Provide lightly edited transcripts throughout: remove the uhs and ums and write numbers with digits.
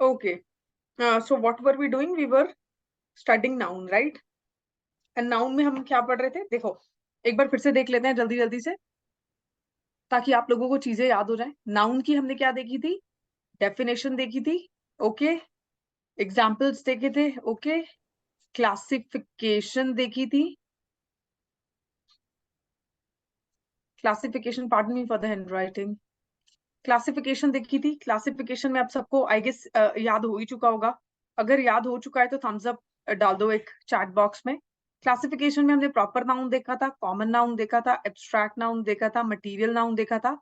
Okay. So what were we doing? We were studying noun, right? And noun में हम क्या पढ़ रहे थे? देखो एक बार फिर से देख लेते हैं जल्दी जल्दी से, ताकि आप लोगों को चीजें याद हो जाए। नाउन की हमने क्या देखी थी? डेफिनेशन देखी थी, ओके। एग्जाम्पल्स देखे थे, ओके। क्लासिफिकेशन देखी थी, classification, pardon me for the handwriting. Classification देखी थी। क्लासिफिकेशन में आप सबको आई गेस याद हो ही चुका होगा। अगर याद हो चुका है तो थम्स अप डाल दो एक चैट बॉक्स में। क्लासिफिकेशन में हमने प्रॉपर नाउन देखा था, कॉमन नाउन देखा था, एब्स्ट्रैक्ट नाउन देखा था, मटेरियल नाउन देखा था,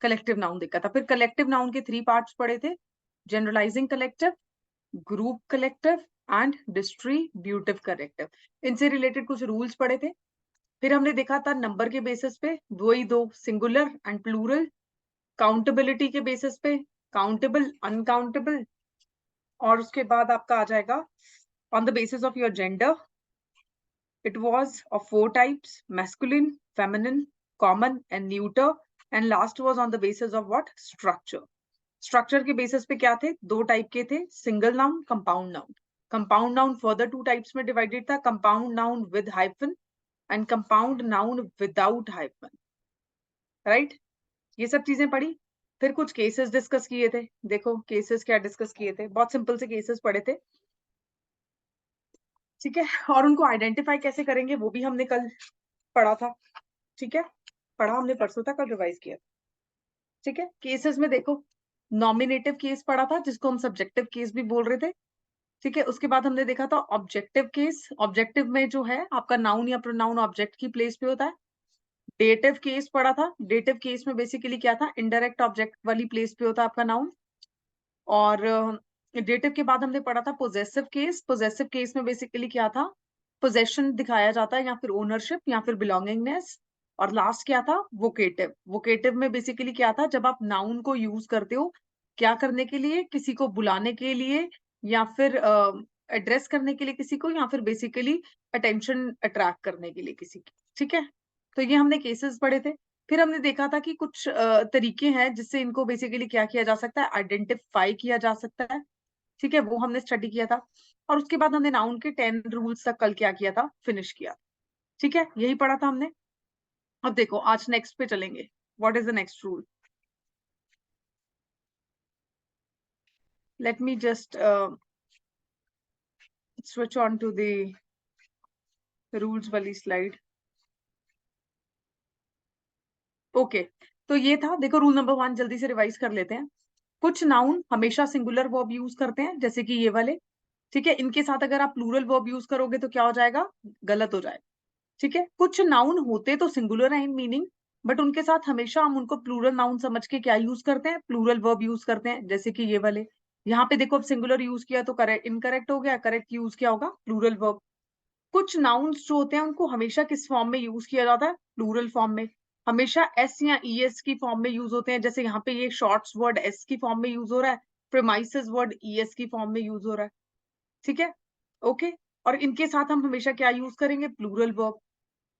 कलेक्टिव नाउन देखा था। फिर कलेक्टिव नाउन के 3 पार्ट्स पढ़े थे, generalizing collective, group collective and distributive collective. इनसे रिलेटेड कुछ रूल्स पढ़े थे। फिर हमने देखा था नंबर के बेसिस पे दो ही दो, सिंगुलर एंड प्लूरल। काउंटेबिलिटी के बेसिस पे काउंटेबल, अनकाउंटेबल। और उसके बाद आपका आ जाएगा on the basis of your gender. It was of 4 types, masculine, feminine, common and neuter. And last was on the basis of what? Structure. Structure के basis पे क्या थे? 2 टाइप के थे, single noun, compound noun. Compound noun further 2 types में divided था, compound noun with hyphen and compound noun without hyphen, right? ये सब चीजें पढ़ी। फिर कुछ केसेस डिस्कस किए थे। देखो केसेस क्या डिस्कस किए थे, बहुत सिंपल से केसेस पढ़े थे, ठीक है। और उनको आइडेंटिफाई कैसे करेंगे वो भी हमने कल पढ़ा था, ठीक है। पढ़ा हमने परसों तक, कल रिवाइज किया, ठीक है। केसेस में देखो, नॉमिनेटिव केस पढ़ा था जिसको हम सब्जेक्टिव केस भी बोल रहे थे, ठीक है। उसके बाद हमने देखा था ऑब्जेक्टिव केस। ऑब्जेक्टिव में जो है आपका नाउन या प्रोनाउन ऑब्जेक्ट की प्लेस पे होता है। डेटिव केस पढ़ा था। डेटिव केस में बेसिकली क्या था? इनडायरेक्ट ऑब्जेक्ट वाली प्लेस पे होता है आपका नाउन। और डेटिव के बाद हमने पढ़ा था पोजेसिव केस। पोजेसिव केस में बेसिकली क्या था? पोजेशन दिखाया जाता है, या फिर ओनरशिप, या फिर बिलोंगिंगनेस। और लास्ट क्या था? वोकेटिव। वोकेटिव में बेसिकली क्या था? जब आप नाउन को यूज करते हो क्या करने के लिए? किसी को बुलाने के लिए, या फिर एड्रेस करने के लिए किसी को, या फिर बेसिकली अटेंशन अट्रैक्ट करने के लिए किसी की, ठीक है। तो ये हमने केसेस पढ़े थे। फिर हमने देखा था कि कुछ तरीके हैं जिससे इनको बेसिकली क्या किया जा सकता है? आइडेंटिफाई किया जा सकता है, ठीक है। वो हमने स्टडी किया था। और उसके बाद हमने नाउन के 10 रूल्स तक कल क्या किया था? फिनिश किया, ठीक है। यही पढ़ा था हमने। अब देखो आज नेक्स्ट पे चलेंगे। What is the next rule? Let me just switch on to the rules वाली स्लाइड। ओके, तो ये था। देखो रूल नंबर 1 जल्दी से रिवाइज कर लेते हैं। कुछ नाउन हमेशा सिंगुलर वर्ब यूज करते हैं, जैसे कि ये वाले, ठीक है। इनके साथ अगर आप प्लूरल वर्ब यूज करोगे तो क्या हो जाएगा? गलत हो जाएगा, ठीक है। कुछ नाउन होते तो सिंगुलर है इन मीनिंग, बट उनके साथ हमेशा हम उनको प्लूरल नाउन समझ के क्या यूज करते हैं? प्लूरल वर्ब यूज करते हैं, जैसे कि ये वाले। यहाँ पे देखो अब सिंगुलर यूज किया तो करेक्ट इनकरेक्ट हो गया, करेक्ट यूज किया होगा प्लूरल वर्ब। कुछ नाउन्स जो होते हैं उनको हमेशा किस फॉर्म में यूज किया जाता है? प्लूरल फॉर्म में। हमेशा एस या ईएस की फॉर्म में यूज होते हैं, जैसे यहाँ पे ये शॉर्ट्स वर्ड एस की फॉर्म में यूज हो रहा है, प्रेमाइसेस वर्ड ईएस की फॉर्म में यूज हो रहा है, ठीक है, ओके। और इनके साथ हम हमेशा क्या यूज करेंगे? प्लूरल वर्ब,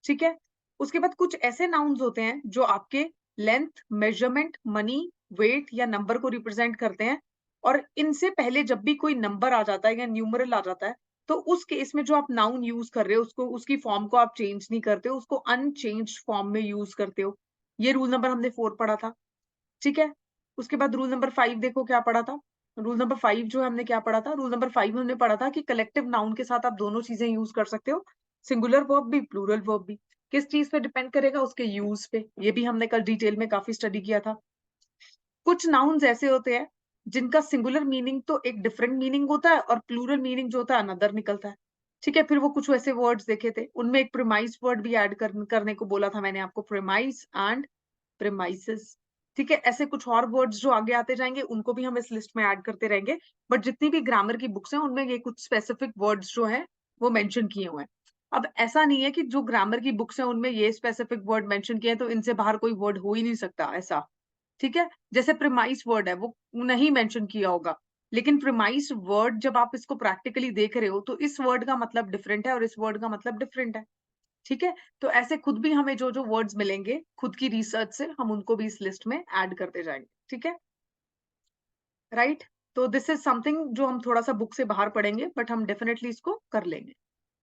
ठीक है। उसके बाद कुछ ऐसे नाउन्स होते हैं जो आपके लेंथ, मेजरमेंट, मनी, वेट या नंबर को रिप्रेजेंट करते हैं। और इनसे पहले जब भी कोई नंबर आ जाता है या न्यूमरल आ जाता है, तो उस केस में जो आप नाउन यूज कर रहे हो उसको, उसकी फॉर्म को आप चेंज नहीं करते हो, उसको अनचेंज फॉर्म में यूज करते हो। ये रूल नंबर हमने 4 पढ़ा था, ठीक है। उसके बाद रूल नंबर 5 देखो क्या पढ़ा था। रूल नंबर 5 जो है हमने क्या पढ़ा था? रूल नंबर 5 हमने पढ़ा था कि कलेक्टिव नाउन के साथ आप दोनों चीजें यूज कर सकते हो, सिंगुलर वर्ब भी, प्लूरल वर्ब भी। किस चीज पे डिपेंड करेगा? उसके यूज पे। ये भी हमने कल डिटेल में काफी स्टडी किया था। कुछ नाउन्स ऐसे होते हैं जिनका सिंगुलर मीनिंग तो एक डिफरेंट मीनिंग होता है, और प्लूरल मीनिंग जो होता है अनदर निकलता है, ठीक है। फिर वो कुछ वैसे वर्ड्स देखे थे, उनमें एक प्रीमाइस वर्ड भी ऐड करने को बोला था मैंने आपको, प्रीमाइस एंड प्रीमाइसेस, ठीक है। ऐसे कुछ और वर्ड्स जो आगे आते जाएंगे उनको भी हम इस लिस्ट में ऐड करते रहेंगे। बट जितनी भी ग्रामर की बुक्स हैं उनमें ये कुछ स्पेसिफिक वर्ड्स जो है वो मेंशन किए हुए हैं। अब ऐसा नहीं है कि जो ग्रामर की बुक्स हैं उनमें ये स्पेसिफिक वर्ड मेंशन किए हैं तो इनसे बाहर कोई वर्ड हो ही नहीं सकता, ऐसा, ठीक है। जैसे प्रिमाइस वर्ड है वो नहीं मेंशन किया होगा, लेकिन प्रिमाइस वर्ड जब आप इसको प्रैक्टिकली देख रहे हो तो इस वर्ड का मतलब डिफरेंट है और इस वर्ड का मतलब डिफरेंट है, ठीक है। तो ऐसे खुद भी हमें जो जो वर्ड्स मिलेंगे खुद की रिसर्च से हम उनको भी इस लिस्ट में ऐड करते जाएंगे, ठीक है, राइट। तो दिस इज समथिंग जो हम थोड़ा सा बुक से बाहर पढ़ेंगे, बट हम डेफिनेटली इसको कर लेंगे।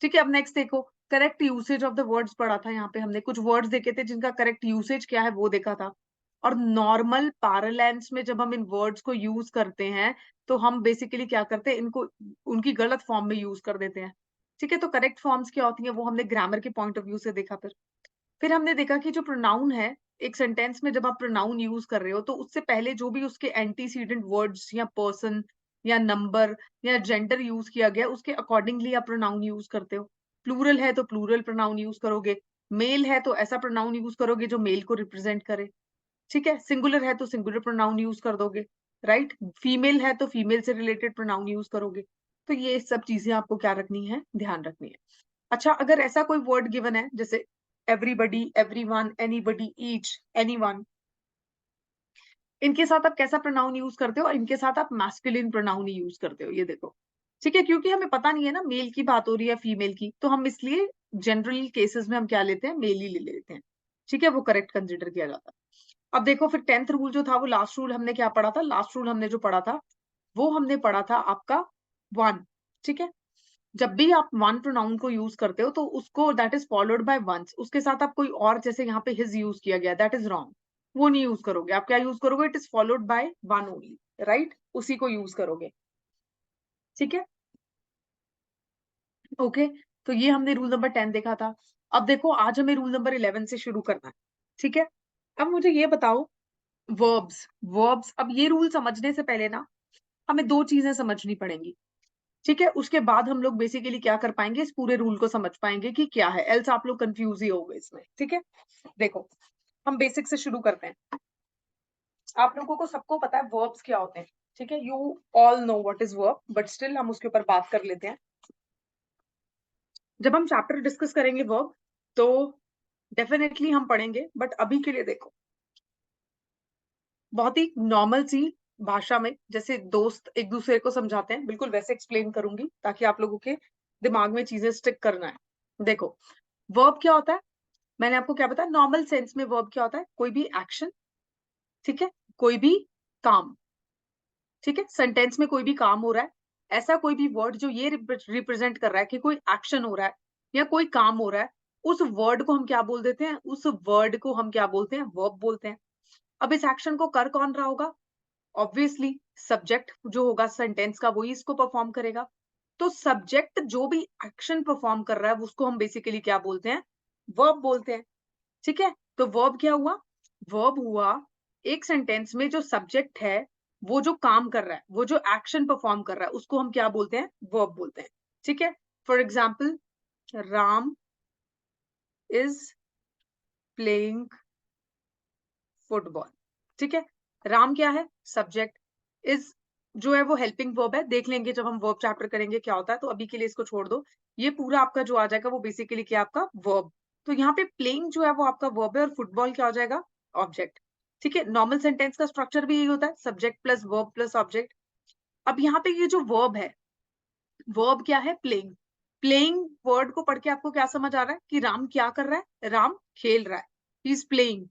ठीक है, अब नेक्स्ट देखो, correct usage of the words पढ़ा था। यहाँ पे हमने कुछ वर्ड्स देखे थे जिनका करेक्ट यूसेज क्या है वो देखा था। और नॉर्मल पैरालेंस में जब हम इन वर्ड्स को यूज करते हैं तो हम बेसिकली क्या करते हैं, इनको उनकी गलत फॉर्म में यूज कर देते हैं। ठीक है, तो करेक्ट फॉर्म्स क्या होती हैं वो हमने ग्रामर के पॉइंट ऑफ व्यू से देखा। फिर हमने देखा कि जो प्रोनाउन है, एक सेंटेंस में जब आप प्रोनाउन यूज कर रहे हो तो उससे पहले जो भी उसके एंटीसीडेंट वर्ड्स या पर्सन या नंबर या जेंडर यूज किया गया उसके अकॉर्डिंगली आप प्रोनाउन यूज करते हो। प्लूरल है तो प्लूरल प्रोनाउन यूज करोगे, मेल है तो ऐसा प्रोनाउन यूज करोगे जो मेल को रिप्रेजेंट करे। ठीक है, सिंगुलर है तो सिंगुलर प्रोनाउन यूज कर दोगे, राइट। फीमेल है तो फीमेल से रिलेटेड प्रोनाउन यूज करोगे। तो ये सब चीजें आपको क्या रखनी है, ध्यान रखनी है। अच्छा, अगर ऐसा कोई वर्ड गिवन है जैसे everybody, everyone, anybody, each, anyone, इनके साथ आप कैसा प्रोनाउन यूज करते हो, और इनके साथ आप मैस्कुलिन प्रोनाउन ही यूज करते हो, ये देखो। ठीक है, क्योंकि हमें पता नहीं है ना मेल की बात हो रही है फीमेल की, तो हम इसलिए जनरल केसेस में हम क्या लेते हैं, मेल ही ले लेते हैं। ठीक है, वो करेक्ट कंसिडर किया जाता है। अब देखो, फिर 10th रूल जो था वो लास्ट रूल हमने क्या पढ़ा था, लास्ट रूल हमने जो पढ़ा था वो हमने पढ़ा था आपका वन। ठीक है, जब भी आप वन प्रोनाउन को यूज करते हो तो उसको that is followed by ones, उसके साथ आप कोई और, जैसे यहाँ पे हिज यूज किया गया, दैट इज रॉन्ग, वो नहीं यूज करोगे। आप क्या यूज करोगे, it is followed by one only, right, उसी को यूज करोगे। ठीक है, ओके। तो ये हमने रूल नंबर 10 देखा था। अब देखो, आज हमें रूल नंबर 11 से शुरू करना है। ठीक है, अब मुझे ये बताओ, वर्ब्स, वर्ब्स, अब ये रूल समझने से पहले ना हमें दो चीजें समझनी पड़ेंगी। ठीक है, उसके बाद हम लोग बेसिकली क्या कर पाएंगे, इस पूरे रूल को समझ पाएंगे कि क्या है, एल्स आप लोग कंफ्यूज ही होगे इसमें। ठीक है, देखो, हम बेसिक से शुरू करते हैं। आप लोगों को सबको पता है वर्ब्स क्या होते हैं। ठीक है, you all know what is verb, but still हम उसके ऊपर बात कर लेते हैं। जब हम चैप्टर डिस्कस करेंगे वर्ब तो डेफिनेटली हम पढ़ेंगे, बट अभी के लिए देखो, बहुत ही नॉर्मल सी भाषा में, जैसे दोस्त एक दूसरे को समझाते हैं, बिल्कुल वैसे एक्सप्लेन करूंगी ताकि आप लोगों के दिमाग में चीजें स्टिक करना है। देखो, वर्ब क्या होता है, मैंने आपको क्या बताया, नॉर्मल सेंस में वर्ब क्या होता है, कोई भी एक्शन। ठीक है, कोई भी काम। ठीक है, सेंटेंस में कोई भी काम हो रहा है, ऐसा कोई भी वर्ड जो ये रिप्रेजेंट कर रहा है कि कोई एक्शन हो रहा है या कोई काम हो रहा है, उस वर्ड को हम क्या बोल देते हैं, उस वर्ड को हम क्या बोलते हैं, वर्ब बोलते हैं। अब इस एक्शन को कर कौन रहा होगा, ऑब्वियसली सब्जेक्ट जो होगा सेंटेंस का वही इसको परफॉर्म करेगा। तो सब्जेक्ट जो भी एक्शन परफॉर्म कर रहा है उसको हम बेसिकली क्या बोलते हैं, वर्ब बोलते हैं। ठीक है, तो वर्ब क्या हुआ, वर्ब हुआ एक सेंटेंस में जो सब्जेक्ट है, वो जो काम कर रहा है, वो जो एक्शन परफॉर्म कर रहा है, उसको हम क्या बोलते हैं, वर्ब बोलते हैं। ठीक है, for example, Ram is playing football. ठीक है, राम क्या है, सब्जेक्ट, इज जो है वो हेल्पिंग वर्ब है, देख लेंगे जब हम वर्ब चैप्टर करेंगे क्या होता है, तो अभी के लिए इसको छोड़ दो। ये पूरा आपका जो आ जाएगा वो बेसिकली क्या, आपका वर्ब। तो यहाँ पे प्लेइंग जो है वो आपका वर्ब है और फुटबॉल क्या हो जाएगा, ऑब्जेक्ट। ठीक है, नॉर्मल सेंटेंस का स्ट्रक्चर भी यही होता है, subject plus verb plus object. अब यहाँ पे ये जो वर्ब है, वर्ब क्या है, प्लेइंग। प्लेइंग वर्ड को पढ़ के आपको क्या समझ आ रहा है कि राम क्या कर रहा है, राम खेल रहा है, ही इज प्लेइंग।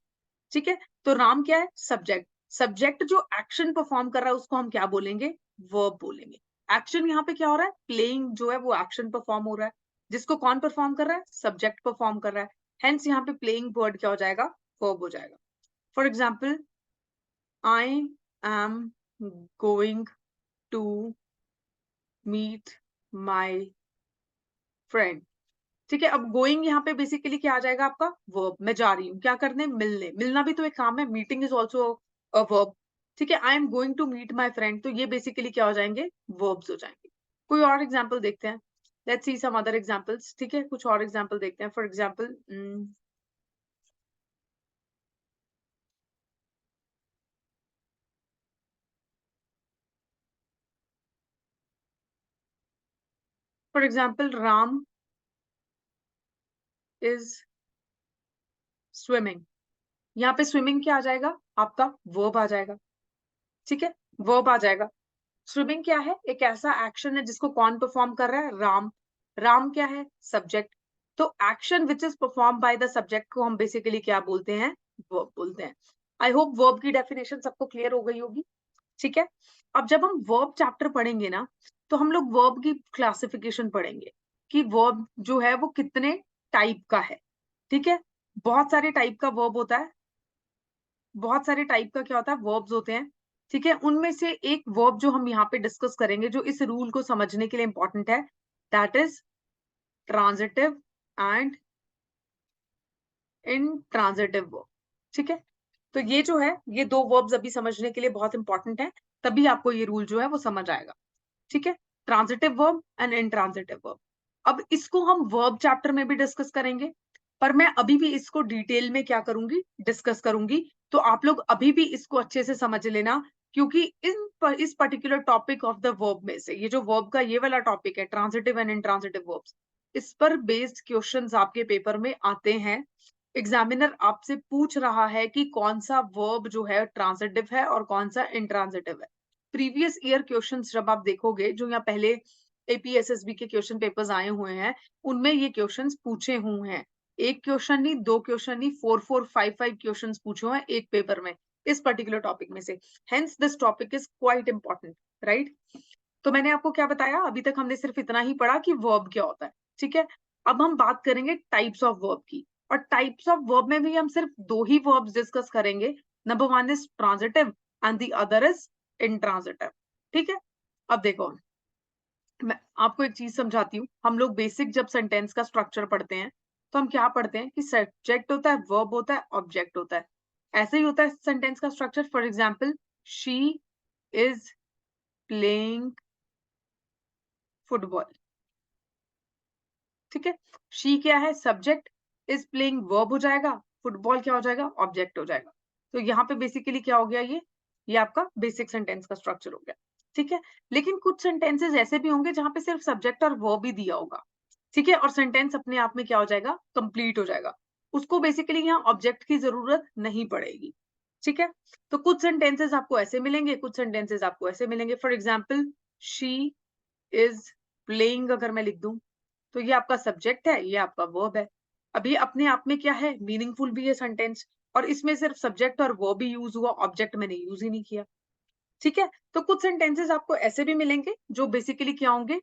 ठीक है, तो राम क्या है, सब्जेक्ट। सब्जेक्ट जो एक्शन परफॉर्म कर रहा है उसको हम क्या बोलेंगे, वर्ब बोलेंगे। एक्शन यहाँ पे क्या हो रहा है, प्लेइंग जो है वो एक्शन परफॉर्म हो रहा है, जिसको कौन परफॉर्म कर रहा है, सब्जेक्ट परफॉर्म कर रहा है। हेंस यहाँ पे प्लेइंग वर्ड क्या हो जाएगा, वर्ब हो जाएगा। For example, I am going to meet my friend. ठीक है, अब गोइंग यहाँ पे बेसिकली क्या आ जाएगा, आपका वर्ब। मैं जा रही हूँ क्या करने, मिलने, मिलना भी तो एक काम है, meeting is also a verb. ठीक है, I am going to meet my friend, तो ये बेसिकली क्या हो जाएंगे, वर्ब्स हो जाएंगे। कोई और एग्जाम्पल देखते हैं, let's see some other examples. ठीक है, कुछ और एग्जाम्पल देखते हैं। For example, Ram is swimming. यहाँ पे स्विमिंग क्या आ जाएगा, आपका वर्ब आ जाएगा। ठीक है, वर्ब आ जाएगा। स्विमिंग क्या है, एक ऐसा एक्शन है जिसको कौन परफॉर्म कर रहा है, राम। राम क्या है, सब्जेक्ट। तो action which is perform by the subject को हम बेसिकली क्या बोलते हैं, वर्ब बोलते हैं। आई होप वर्ब की डेफिनेशन सबको क्लियर हो गई होगी। ठीक है। अब जब हम वर्ब चैप्टर पढ़ेंगे ना, तो हम लोग वर्ब की क्लासिफिकेशन पढ़ेंगे कि वर्ब जो है वो कितने टाइप का है। ठीक है, बहुत सारे टाइप का वर्ब होता है, बहुत सारे टाइप का क्या होता है वर्ब्स होते हैं। ठीक है, उनमें से एक वर्ब जो हम यहाँ पे डिस्कस करेंगे जो इस रूल को समझने के लिए इंपॉर्टेंट है, that is transitive and intransitive verb. ठीक है, तो ये जो है ये दो वर्ब्स अभी समझने के लिए बहुत इंपॉर्टेंट है, तभी आपको ये रूल जो है वो समझ आएगा। ठीक है, transitive verb and intransitive verb. अब इसको हम वर्ब चैप्टर में भी डिस्कस करेंगे, पर मैं अभी भी इसको डिटेल में क्या करूंगी, डिस्कस करूंगी। तो आप लोग अभी भी इसको अच्छे से समझ लेना, क्योंकि इस particular topic of the verb में से ये जो वर्ब का ये वाला टॉपिक है ट्रांजिटिव एंड इनट्रांजिटिव वर्ब्स, इस पर बेस्ड क्वेश्चंस आपके पेपर में आते हैं। एग्जामिनर आपसे पूछ रहा है कि कौन सा वर्ब जो है ट्रांजिटिव है और कौन सा इंट्रांजिटिव है। प्रीवियस ईयर क्वेश्चंस जब आप देखोगे, जो यहाँ पहले एपीएसएसबी के क्वेश्चन पेपर्स आए हुए हैं, उनमें ये क्वेश्चंस पूछे हुए हैं। एक क्वेश्चन नहीं, दो क्वेश्चन नहीं, 4 4 5 5 क्वेश्चंस पूछे हुए हैं एक पेपर में इस पर्टिकुलर टॉपिक में से। Hence this topic is quite important, right. तो मैंने आपको क्या बताया, अभी तक हमने सिर्फ इतना ही पढ़ा कि वर्ब क्या होता है। ठीक है, अब हम बात करेंगे टाइप्स ऑफ वर्ब की, और टाइप्स ऑफ वर्ब में भी हम सिर्फ दो ही वर्ब्स डिस्कस करेंगे। Number one is transitive and the other is intransitive. ठीक है, अब देखो मैं आपको एक चीज समझाती हूँ। हम लोग बेसिक जब सेंटेंस का स्ट्रक्चर पढ़ते हैं, तो हम क्या पढ़ते हैं कि सब्जेक्ट होता है, वर्ब होता है, ऑब्जेक्ट होता है। ऐसे ही होता है सेंटेंस का structure. For example, she is playing football. ठीक है, शी क्या है, सब्जेक्ट, इज प्लेइंग वर्ब हो जाएगा, फुटबॉल क्या हो जाएगा, ऑब्जेक्ट हो जाएगा। तो यहाँ पे बेसिकली क्या हो गया, ये आपका बेसिक सेंटेंस का स्ट्रक्चर हो गया। ठीक है, लेकिन कुछ सेंटेंसेस ऐसे भी होंगे जहां पे सिर्फ सब्जेक्ट और वर्ब ही दिया होगा। ठीक है, और सेंटेंस अपने आप में क्या हो जाएगा, कंप्लीट हो जाएगा। उसको बेसिकली यहाँ ऑब्जेक्ट की जरूरत नहीं पड़ेगी। ठीक है, तो कुछ सेंटेंसेस आपको ऐसे मिलेंगे, कुछ सेंटेंसेस आपको ऐसे मिलेंगे। For example, she is playing अगर मैं लिख दूं, तो ये आपका सब्जेक्ट है, ये आपका वर्ब है। अभी अपने आप में क्या है, मीनिंगफुल भी है सेंटेंस, और इसमें सिर्फ सब्जेक्ट और वर्ब भी यूज हुआ, ऑब्जेक्ट मैंने यूज ही नहीं किया। ठीक है, तो कुछ सेंटेंसेस आपको ऐसे भी मिलेंगे जो बेसिकली क्या होंगे,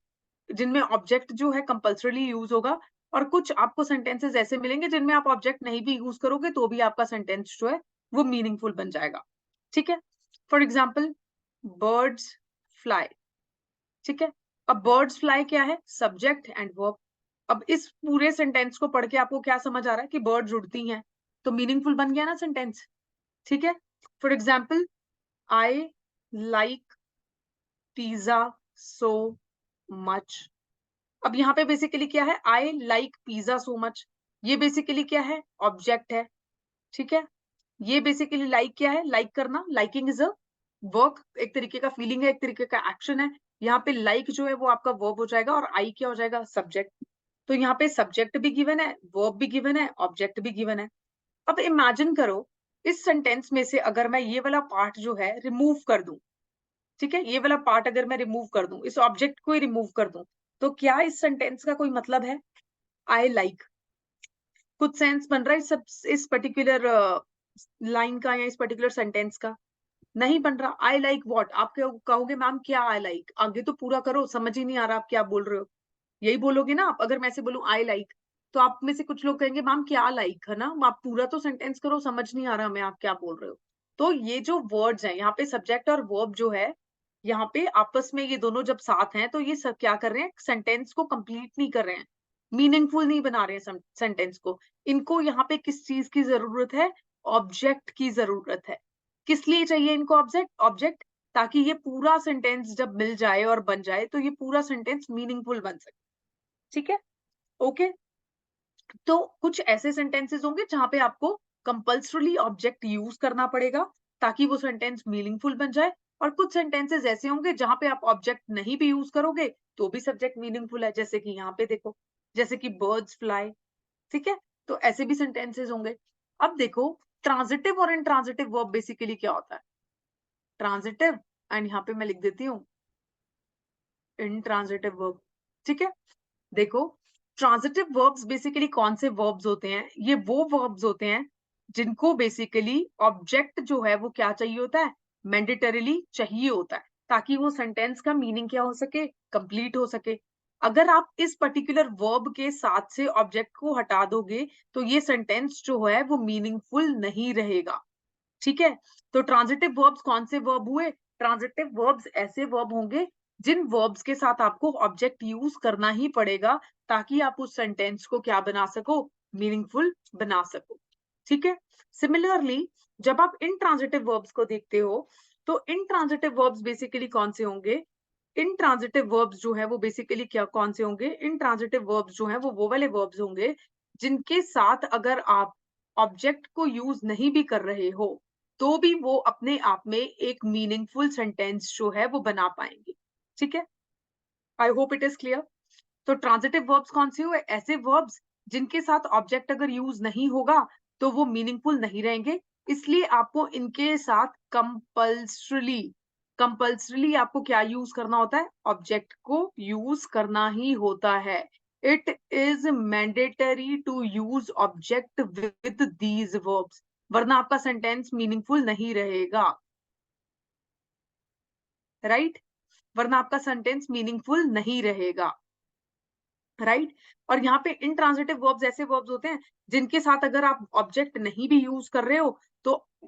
जिनमें ऑब्जेक्ट जो है कंपल्सरी यूज होगा, और कुछ आपको सेंटेंसेस ऐसे मिलेंगे जिनमें आप ऑब्जेक्ट नहीं भी यूज करोगे तो भी आपका सेंटेंस जो है वो मीनिंगफुल बन जाएगा। ठीक है, फॉर एग्जाम्पल, बर्ड्स फ्लाई। ठीक है, अब बर्ड्स फ्लाई क्या है, सब्जेक्ट एंड वर्ब। अब इस पूरे सेंटेंस को पढ़ के आपको क्या समझ आ रहा है कि बर्ड्स उड़ती हैं, तो मीनिंगफुल बन गया ना सेंटेंस। ठीक है, for example, I like pizza so much. अब यहाँ पे बेसिकली क्या है, I like pizza so much, ये बेसिकली क्या है, ऑब्जेक्ट है। ठीक है, ये बेसिकली लाइक क्या है, लाइक करना, लाइकिंग इज अ वर्क, एक तरीके का फीलिंग है, एक तरीके का एक्शन है। यहाँ पे लाइक जो है वो आपका वर्ब हो जाएगा, और आई क्या हो जाएगा, सब्जेक्ट। तो यहाँ पे सब्जेक्ट भी गिवन है, वर्ब भी गिवन है, ऑब्जेक्ट भी गिवन है। अब इमेजिन करो, इस सेंटेंस में से अगर मैं ये वाला पार्ट जो है रिमूव कर दूं, ठीक है, ये वाला पार्ट अगर मैं रिमूव कर दूं, इस ऑब्जेक्ट को ही रिमूव कर दूं, तो क्या इस सेंटेंस का कोई मतलब है, आई लाइक कुछ सेंस बन रहा है इस पर्टिकुलर लाइन का या इस पर्टिकुलर सेंटेंस का, नहीं बन रहा। आई लाइक व्हाट, आप क्या कहोगे, मैम क्या आई लाइक, आगे तो पूरा करो, समझ ही नहीं आ रहा आप क्या बोल रहे हो। यही बोलोगे ना आप, अगर मैं से बोलूं आई लाइक, तो आप में से कुछ लोग कहेंगे मैम क्या लाइक, है ना, आप पूरा तो सेंटेंस करो, समझ नहीं आ रहा मैं आप क्या बोल रहे हो। तो ये जो वर्ड्स हैं यहाँ पे, सब्जेक्ट और वर्ब जो है, यहाँ पे आपस में ये दोनों जब साथ हैं, तो ये सब क्या कर रहे हैं, सेंटेंस को कंप्लीट नहीं कर रहे हैं, मीनिंगफुल नहीं बना रहे हैं सेंटेंस को। इनको यहाँ पे किस चीज की जरूरत है, ऑब्जेक्ट की जरूरत है। किस लिए चाहिए इनको ऑब्जेक्ट, ऑब्जेक्ट, ताकि ये पूरा सेंटेंस जब मिल जाए और बन जाए तो ये पूरा सेंटेंस मीनिंगफुल बन सके। ठीक है, ओके। तो कुछ ऐसे सेंटेंसेस होंगे जहां पे आपको कंपल्सरी ऑब्जेक्ट यूज करना पड़ेगा ताकि वो सेंटेंस मीनिंगफुल बन जाए, और कुछ सेंटेंसेस ऐसे होंगे जहां पे आप ऑब्जेक्ट नहीं भी यूज करोगे तो भी सब्जेक्ट मीनिंगफुल है, जैसे कि यहाँ पे देखो, जैसे कि बर्ड्स फ्लाई। ठीक है, तो ऐसे भी सेंटेंसेस होंगे। अब देखो, ट्रांजिटिव और इनट्रांजिटिव वर्ब बेसिकली क्या होता है, ट्रांजिटिव एंड यहाँ पे मैं लिख देती हूँ इनट्रांजिटिव वर्ब। ठीक है, देखो, ट्रांजिटिव वर्ब्स बेसिकली कौन से वर्ब्स होते हैं, ये वो वर्ब्स होते हैं जिनको बेसिकली ऑब्जेक्ट जो है वो क्या चाहिए होता है, मैंडेटरीली चाहिए होता है ताकि वो सेंटेंस का मीनिंग क्या हो सके, कंप्लीट हो सके। अगर आप इस पर्टिकुलर वर्ब के साथ से ऑब्जेक्ट को हटा दोगे तो ये सेंटेंस जो है वो मीनिंगफुल नहीं रहेगा। ठीक है, तो ट्रांजिटिव वर्ब्स कौन से वर्ब हुए? ट्रांजिटिव वर्ब्स ऐसे वर्ब होंगे जिन वर्ब्स के साथ आपको ऑब्जेक्ट यूज करना ही पड़ेगा ताकि आप उस सेंटेंस को क्या बना सको, मीनिंगफुल बना सको। ठीक है, सिमिलरली जब आप इनट्रांजिटिव वर्ब्स को देखते हो तो इनट्रांजिटिव वर्ब्स बेसिकली कौन से होंगे? इनट्रांजिटिव वर्ब्स जो है वो बेसिकली क्या कौन से होंगे? इनट्रांजिटिव वर्ब्स जो है वो वाले वर्ब्स होंगे जिनके साथ अगर आप ऑब्जेक्ट को यूज नहीं भी कर रहे हो तो भी वो अपने आप में एक मीनिंगफुल सेंटेंस जो है वो बना पाएंगे। ठीक है, आई होप इट इज क्लियर। तो ट्रांजिटिव वर्ब्स कौन से हुए? ऐसे वर्ब्स जिनके साथ ऑब्जेक्ट अगर यूज नहीं होगा तो वो मीनिंगफुल नहीं रहेंगे, इसलिए आपको इनके साथ कंपल्सरीली आपको क्या यूज करना होता है? ऑब्जेक्ट को यूज करना ही होता है। It is mandatory to use object with these verbs, वरना आपका सेंटेंस मीनिंगफुल नहीं रहेगा। राइट, वरना आपका सेंटेंस मीनिंगफुल नहीं रहेगा। राइट, और यहाँ पे इनट्रांजिटिव वर्ब्स ऐसे वर्ब्स होते हैं जिनके साथ अगर आप ऑब्जेक्ट नहीं भी यूज कर रहे हो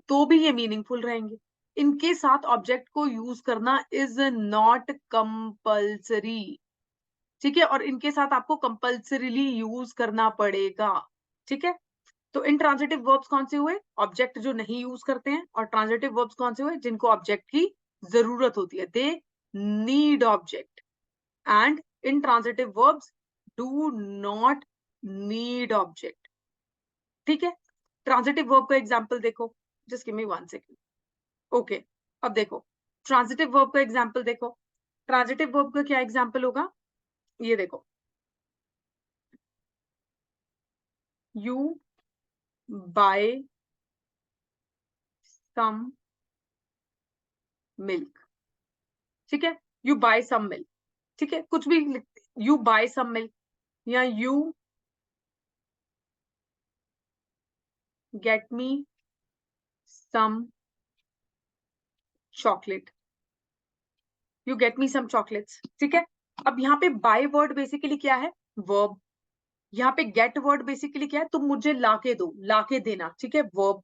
तो भी ये मीनिंगफुल रहेंगे। इनके साथ ऑब्जेक्ट को यूज करना इज नॉट कंपल्सरी। ठीक है, और इनके साथ आपको कंपल्सरीली यूज करना पड़ेगा। ठीक है, तो इनट्रांजिटिव वर्ब्स कौन से हुए? ऑब्जेक्ट जो नहीं यूज करते हैं। और ट्रांजिटिव वर्ब्स कौन से हुए? जिनको ऑब्जेक्ट की जरूरत होती है, they need object. and intransitive verbs do not need object। ठीक है, ट्रांजिटिव वर्ब का एग्जांपल देखो, just give me 1 second. Okay, अब देखो ट्रांजिटिव वर्ब का एग्जांपल देखो। ट्रांजिटिव वर्ब का क्या एग्जांपल होगा? ये देखो, यू बाय सम मिल्क। ठीक है, यू बाय सम मिल्क। ठीक है, कुछ भी यू बाय सम मिल्क या you get me some chocolate, you get me some chocolates. ठीक है, अब यहाँ पे बाय वर्ड बेसिकली क्या है? वर्ब। यहाँ पे गेट वर्ड बेसिकली क्या है? तुम मुझे लाके दो, लाके देना। ठीक है, वर्ब।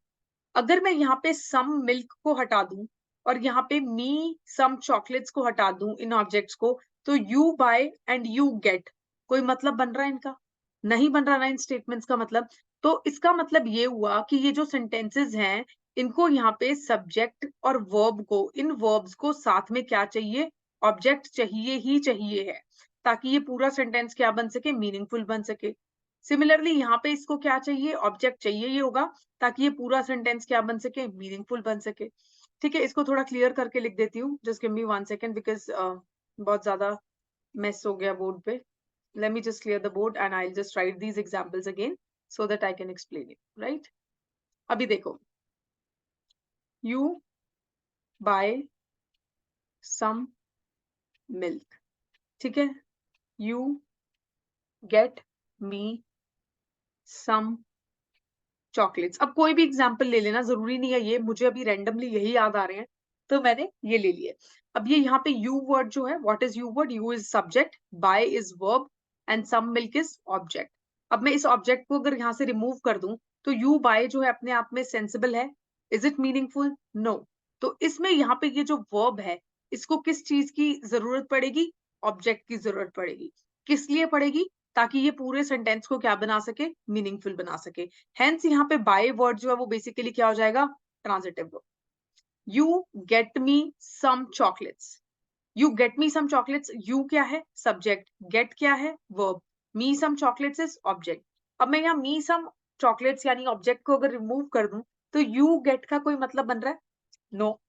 अगर मैं यहाँ पे सम मिल्क को हटा दूं और यहाँ पे मी सम चॉकलेट्स को हटा दूं इन ऑब्जेक्ट्स को, तो you buy and you get कोई मतलब बन रहा है इनका? नहीं बन रहा ना इन स्टेटमेंट्स का मतलब। तो इसका मतलब ये हुआ कि ये जो सेंटेंसेस हैं इनको यहाँ पे सब्जेक्ट और वर्ब को, इन वर्ब्स को साथ में क्या चाहिए? ऑब्जेक्ट चाहिए ही चाहिए है, ताकि ये पूरा सेंटेंस क्या बन सके? मीनिंगफुल बन सके। सिमिलरली यहाँ पे इसको क्या चाहिए? ऑब्जेक्ट चाहिए ही होगा ताकि ये पूरा सेंटेंस क्या बन सके? मीनिंगफुल बन सके। ठीक है, इसको थोड़ा क्लियर करके लिख देती हूँ, just give me 1 second because बहुत ज्यादा मेस हो गया बोर्ड पे। Let me just clear the board and I'll just write these examples again so that I can explain it, right? अभी देखो, you buy some milk। ठीक है, you get me some chocolates। अब कोई भी एग्जाम्पल ले लेना, जरूरी नहीं है ये, मुझे अभी रैंडमली यही याद आ रहे हैं तो मैंने ये ले लिए। अब ये यहाँ पे you वर्ड जो है, what is you word? you is subject, buy is verb and some milk is object. अब मैं इस ऑब्जेक्ट को अगर यहाँ से रिमूव कर दूं तो you buy जो है अपने आप में सेंसिबल है? Is it meaningful? नो। तो इसमें यहाँ पे ये जो वर्ब है इसको किस चीज की जरूरत पड़ेगी? ऑब्जेक्ट की जरूरत पड़ेगी। किस लिए पड़ेगी? ताकि ये पूरे सेंटेंस को क्या बना सके? मीनिंगफुल बना सके। हेंस यहाँ पे बाय वर्ड जो है वो बेसिकली क्या हो जाएगा? Transitive verb. You get me some chocolates, you get me some chocolates, you क्या है? सब्जेक्ट, गेट क्या है? Verb, me some chocolates is object. अब मैं यहाँ मी सम चॉकलेट्स यानी ऑब्जेक्ट को अगर रिमूव कर दूं तो यू गेट का कोई मतलब बन रहा है? नो,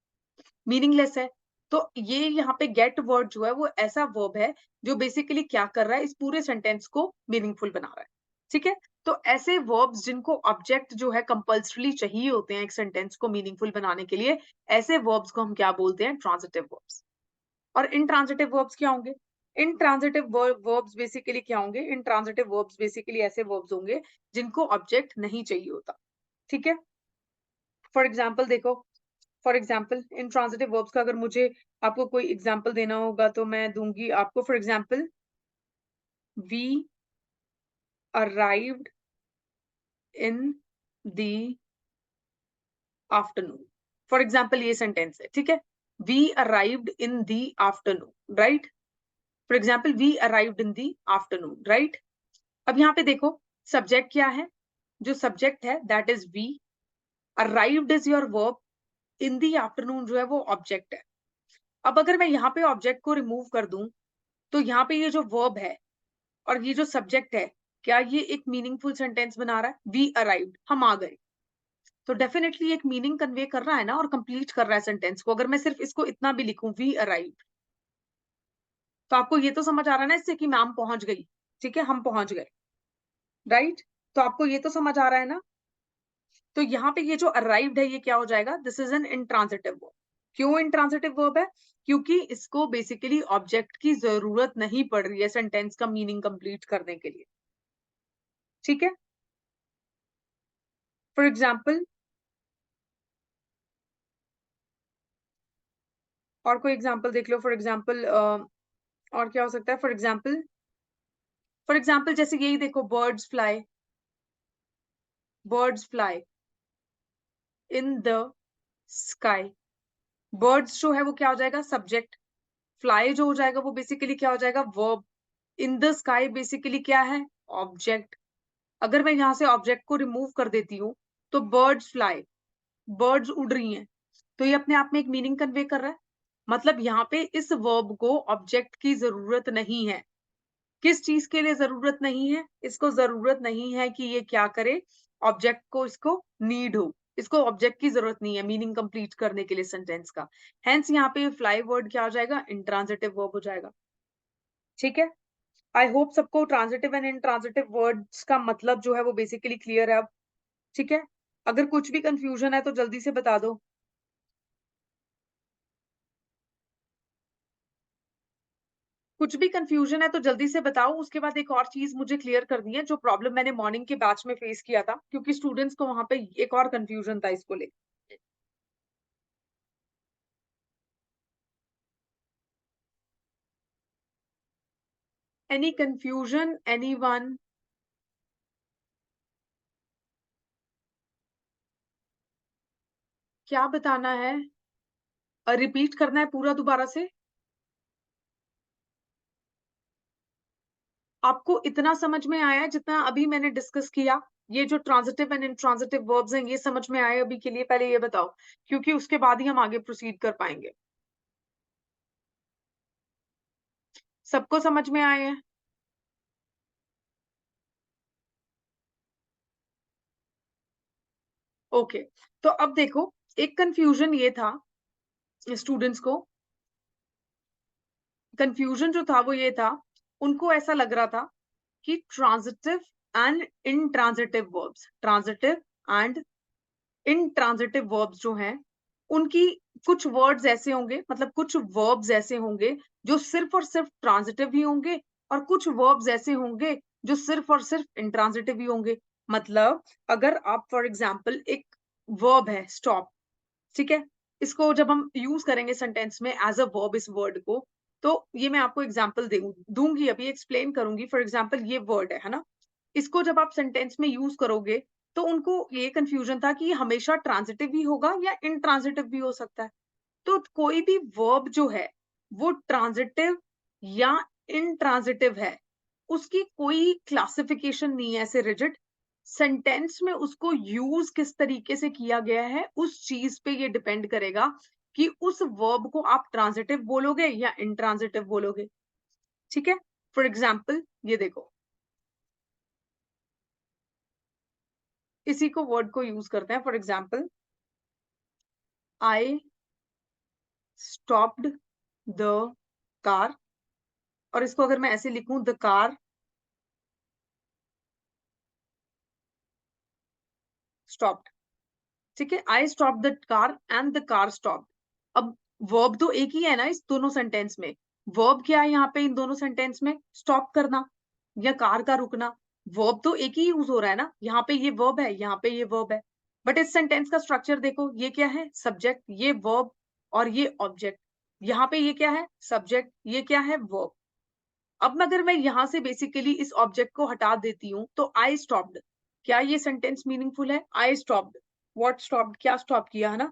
मीनिंगलेस है। तो ये यहाँ पे गेट वर्ड जो है वो ऐसा वर्ब है जो बेसिकली क्या कर रहा है? इस पूरे सेंटेंस को मीनिंगफुल बना रहा है। ठीक है, तो ऐसे वर्ब्स जिनको ऑब्जेक्ट जो है कंपल्सरी चाहिए होते हैं एक सेंटेंस को मीनिंगफुल बनाने के लिए, ऐसे वर्ब्स को हम क्या बोलते हैं? Transitive verbs. और इनट्रांजिटिव वर्ब्स क्या होंगे? इनट्रांजिटिव वर्ब्स बेसिकली क्या होंगे? इनट्रांजिटिव वर्ब्स बेसिकली ऐसे वर्ब्स होंगे जिनको ऑब्जेक्ट नहीं चाहिए होता। ठीक है, फॉर एग्जाम्पल देखो, फॉर एग्जाम्पल इंट्रांजिटिव वर्ब्स का अगर मुझे आपको कोई एग्जाम्पल देना होगा तो मैं दूंगी आपको, for example we arrived in the afternoon. For example ये सेंटेंस है, ठीक है, we arrived in the afternoon, right. For example we arrived in the afternoon, right. अब यहाँ पे देखो सब्जेक्ट क्या है, जो सब्जेक्ट है that is we, arrived is your verb, in the afternoon जो है वो ऑब्जेक्ट है। अब अगर मैं यहाँ पे ऑब्जेक्ट को रिमूव कर दूं तो यहाँ पे ये जो वर्ब है और ये जो सब्जेक्ट है, क्या ये एक मीनिंगफुल सेंटेंस बना रहा है? वी अराइव्ड, हम आ गए, तो डेफिनेटली एक मीनिंग कन्वे कर रहा है ना, और कंप्लीट कर रहा है सेंटेंस को। अगर मैं सिर्फ इसको इतना भी लिखूं वी अराइव्ड, तो आपको ये तो समझ आ रहा है ना इससे कि मैम पहुंच गई, ठीक है, हम पहुंच गए, राइट। तो आपको ये तो समझ आ रहा है ना। तो यहाँ पे ये जो अराइव्ड है ये क्या हो जाएगा? This is an intransitive verb. क्यों इंट्रांजिटिव वर्ब है? क्योंकि इसको बेसिकली ऑब्जेक्ट की जरूरत नहीं पड़ रही है सेंटेंस का मीनिंग कंप्लीट करने के लिए, ठीक है। फॉर एग्जाम्पल और कोई एग्जाम्पल देख लो, फॉर एग्जाम्पल और क्या हो सकता है? फॉर एग्जाम्पल जैसे यही देखो, birds fly in the sky. Birds जो है वो क्या हो जाएगा? सब्जेक्ट। फ्लाई जो हो जाएगा वो बेसिकली क्या हो जाएगा? Verb. In the sky basically क्या है? ऑब्जेक्ट। अगर मैं यहाँ से ऑब्जेक्ट को रिमूव कर देती हूँ तो बर्ड्स फ्लाई, बर्ड्स उड़ रही हैं, तो ये अपने आप में एक मीनिंग कन्वे कर रहा है। मतलब यहाँ पे इस वर्ब को ऑब्जेक्ट की जरूरत नहीं है। किस चीज के लिए जरूरत नहीं है? इसको जरूरत नहीं है कि ये क्या करे, ऑब्जेक्ट को इसको नीड हो, इसको ऑब्जेक्ट की जरूरत नहीं है मीनिंग कंप्लीट करने के लिए सेंटेंस का। हेंस यहाँ पे फ्लाई वर्ड क्या हो जाएगा? इंट्रांजिटिव वर्ब हो जाएगा, ठीक है। आई होप सबको ट्रांजिटिव एंड इंट्रांजिटिव वर्ड्स का मतलब जो है वो बेसिकली क्लियर है अब, ठीक है। अगर कुछ भी कंफ्यूजन है तो जल्दी से बता दो। कुछ भी कंफ्यूजन है तो जल्दी से बताओ। उसके बाद एक और चीज मुझे क्लियर करनी है, जो प्रॉब्लम मैंने मॉर्निंग के बैच में फेस किया था, क्योंकि स्टूडेंट्स को वहां पे एक और कंफ्यूजन था इसको लेकर। Any confusion, anyone? क्या बताना है? रिपीट करना है पूरा दोबारा से? आपको इतना समझ में आया है जितना अभी मैंने डिस्कस किया? ये जो ट्रांजिटिव एंड इंट्रांजिटिव वर्ब्स हैं ये समझ में आए अभी के लिए? पहले ये बताओ, क्योंकि उसके बाद ही हम आगे प्रोसीड कर पाएंगे। सबको समझ में आए हैं? ओके। तो अब देखो, एक कंफ्यूजन ये था स्टूडेंट्स को, कंफ्यूजन जो था वो ये था, उनको ऐसा लग रहा था कि transitive and intransitive verbs, transitive and intransitive verbs जो हैं उनकी कुछ वर्ड्स ऐसे होंगे, मतलब कुछ वर्ब्स ऐसे होंगे जो सिर्फ और सिर्फ ट्रांजिटिव ही होंगे, और कुछ वर्ब्स ऐसे होंगे जो सिर्फ और सिर्फ इंट्रांजिटिव ही होंगे। मतलब अगर आप फॉर एग्जाम्पल एक वर्ब है स्टॉप, ठीक है, इसको जब हम यूज करेंगे सेंटेंस में एज अ वर्ब इस वर्ड को, तो ये मैं आपको एग्जांपल दूंगी, अभी एक्सप्लेन करूंगी। फॉर एग्जांपल ये वर्ड है ना, इसको जब आप सेंटेंस में यूज करोगे तो उनको ये कंफ्यूजन था कि ये हमेशा ट्रांजिटिव ही होगा या इनट्रांजिटिव भी हो सकता है। तो कोई भी वर्ब जो है वो ट्रांजिटिव या इनट्रांजिटिव है, उसकी कोई क्लासिफिकेशन नहीं है ऐसे रिजिड। सेंटेंस में उसको यूज किस तरीके से किया गया है उस चीज पे ये डिपेंड करेगा कि उस वर्ब को आप ट्रांजिटिव बोलोगे या इंट्रांजिटिव बोलोगे, ठीक है। फॉर एग्जाम्पल ये देखो, इसी को वर्ड को यूज करते हैं। For example I stopped the car, और इसको अगर मैं ऐसे लिखूं, द कार स्टॉप्ड, ठीक है, I stop the car and the car stop. अब वर्ब तो एक ही है ना इस दोनों सेंटेंस में। वर्ब क्या है यहाँ पे इन दोनों सेंटेंस में? स्टॉप करना या कार का रुकना। वर्ब तो एक ही यूज हो रहा है ना, यहाँ पे ये वर्ब है, यहाँ पे ये वर्ब है। बट इस सेंटेंस का स्ट्रक्चर देखो, ये क्या है, सब्जेक्ट, ये वर्ब और ये ऑब्जेक्ट। यहाँ पे ये क्या है, सब्जेक्ट, ये क्या है, वर्ब। अब अगर मैं यहां से बेसिकली इस ऑब्जेक्ट को हटा देती हूँ तो आई स्टॉप्ड, क्या ये सेंटेंस मीनिंगफुल है? आई स्टॉप्ड, व्हाट स्टॉप्ड, क्या स्टॉप किया, है ना?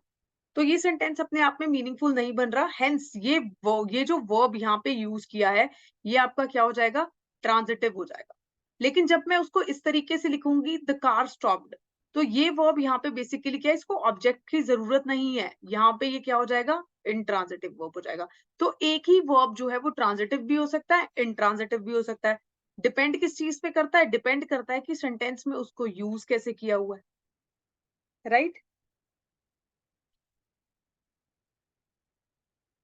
तो ये सेंटेंस अपने आप में मीनिंगफुल नहीं बन रहा, हेंस ये जो वर्ब यहाँ पे यूज किया है ये आपका क्या हो जाएगा, ट्रांजिटिव हो जाएगा। लेकिन जब मैं उसको इस तरीके से लिखूंगी, द कार स्टॉप्ड, तो ये वर्ब यहाँ पे बेसिकली क्या है, इसको ऑब्जेक्ट की जरूरत नहीं है, यहाँ पे ये क्या हो जाएगा, इंट्रांजिटिव वर्ब हो जाएगा। तो एक ही वर्ब जो है वो ट्रांजिटिव भी हो सकता है, इंट्रांजिटिव भी हो सकता है। डिपेंड किस चीज पे करता है, डिपेंड करता है कि सेंटेंस में उसको यूज कैसे किया हुआ है, right?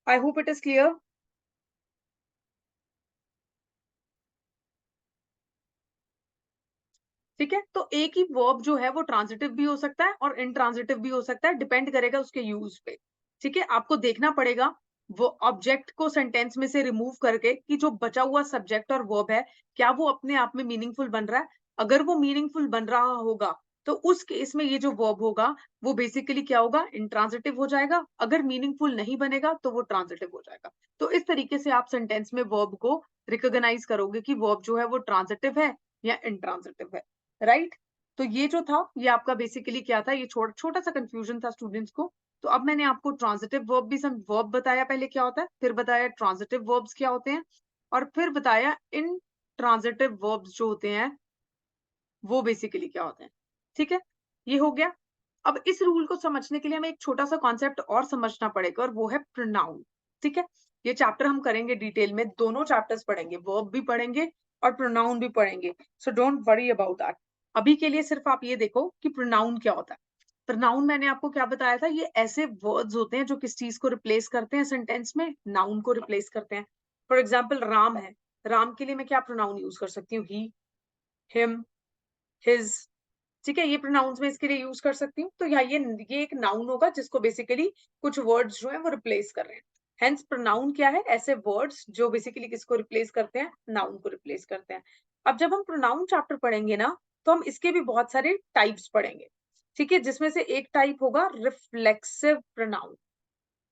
I hope it is clear. ठीक है, तो एक ही वर्ब जो है वो ट्रांजिटिव भी हो सकता है और इनट्रांजिटिव भी हो सकता है, डिपेंड करेगा उसके यूज पे। ठीक है, आपको देखना पड़ेगा वो ऑब्जेक्ट को सेंटेंस में से रिमूव करके कि जो बचा हुआ सब्जेक्ट और वर्ब है क्या वो अपने आप में मीनिंगफुल बन रहा है। अगर वो मीनिंगफुल बन रहा होगा तो उस केस में ये जो वर्ब होगा वो बेसिकली क्या होगा, इंट्रांजिटिव हो जाएगा। अगर मीनिंगफुल नहीं बनेगा तो वो ट्रांजिटिव हो जाएगा। तो इस तरीके से आप सेंटेंस में वर्ब को रिकॉग्नाइज करोगे कि वर्ब जो है वो ट्रांजिटिव है या इंट्रांजिटिव है, राइट? तो ये जो था ये आपका बेसिकली क्या था, ये छोटा सा कंफ्यूजन था स्टूडेंट्स को। तो अब मैंने आपको ट्रांजिटिव वर्ब भी वर्ब बताया पहले क्या होता है, फिर बताया ट्रांजिटिव वर्ब्स क्या होते हैं, और फिर बताया इन ट्रांजिटिव वर्ब्स जो होते हैं वो बेसिकली क्या होते हैं। ठीक है, ये हो गया। अब इस रूल को समझने के लिए हमें एक छोटा सा कॉन्सेप्ट और समझना पड़ेगा और वो है प्रोनाउन। ठीक है, ये चैप्टर हम करेंगे डिटेल में, दोनों चैप्टर्स पढ़ेंगे, वर्ब भी पढ़ेंगे और प्रोनाउन भी पढ़ेंगे। So don't worry about that. अभी के लिए सिर्फ आप ये देखो कि प्रोनाउन क्या होता है। प्रोनाउन मैंने आपको क्या बताया था, ये ऐसे वर्ड्स होते हैं जो किस चीज को रिप्लेस करते हैं सेंटेंस में, नाउन को रिप्लेस करते हैं। फॉर एग्जाम्पल राम है, राम के लिए मैं क्या प्रोनाउन यूज कर सकती हूँ, ही, हिम, हिज। ठीक है, ये प्रोनाउंस में इसके लिए यूज कर सकती हूँ। तो यहाँ ये एक नाउन होगा जिसको बेसिकली कुछ वर्ड्स जो है वो रिप्लेस कर रहे हैं। हेंस प्रोनाउन क्या है, ऐसे वर्ड्स जो बेसिकली किसको रिप्लेस करते हैं, नाउन को रिप्लेस करते हैं। अब जब हम प्रोनाउन चैप्टर पढ़ेंगे ना तो हम इसके भी बहुत सारे टाइप्स पढ़ेंगे। ठीक है, जिसमें से एक टाइप होगा रिफ्लेक्सिव प्रोनाउन,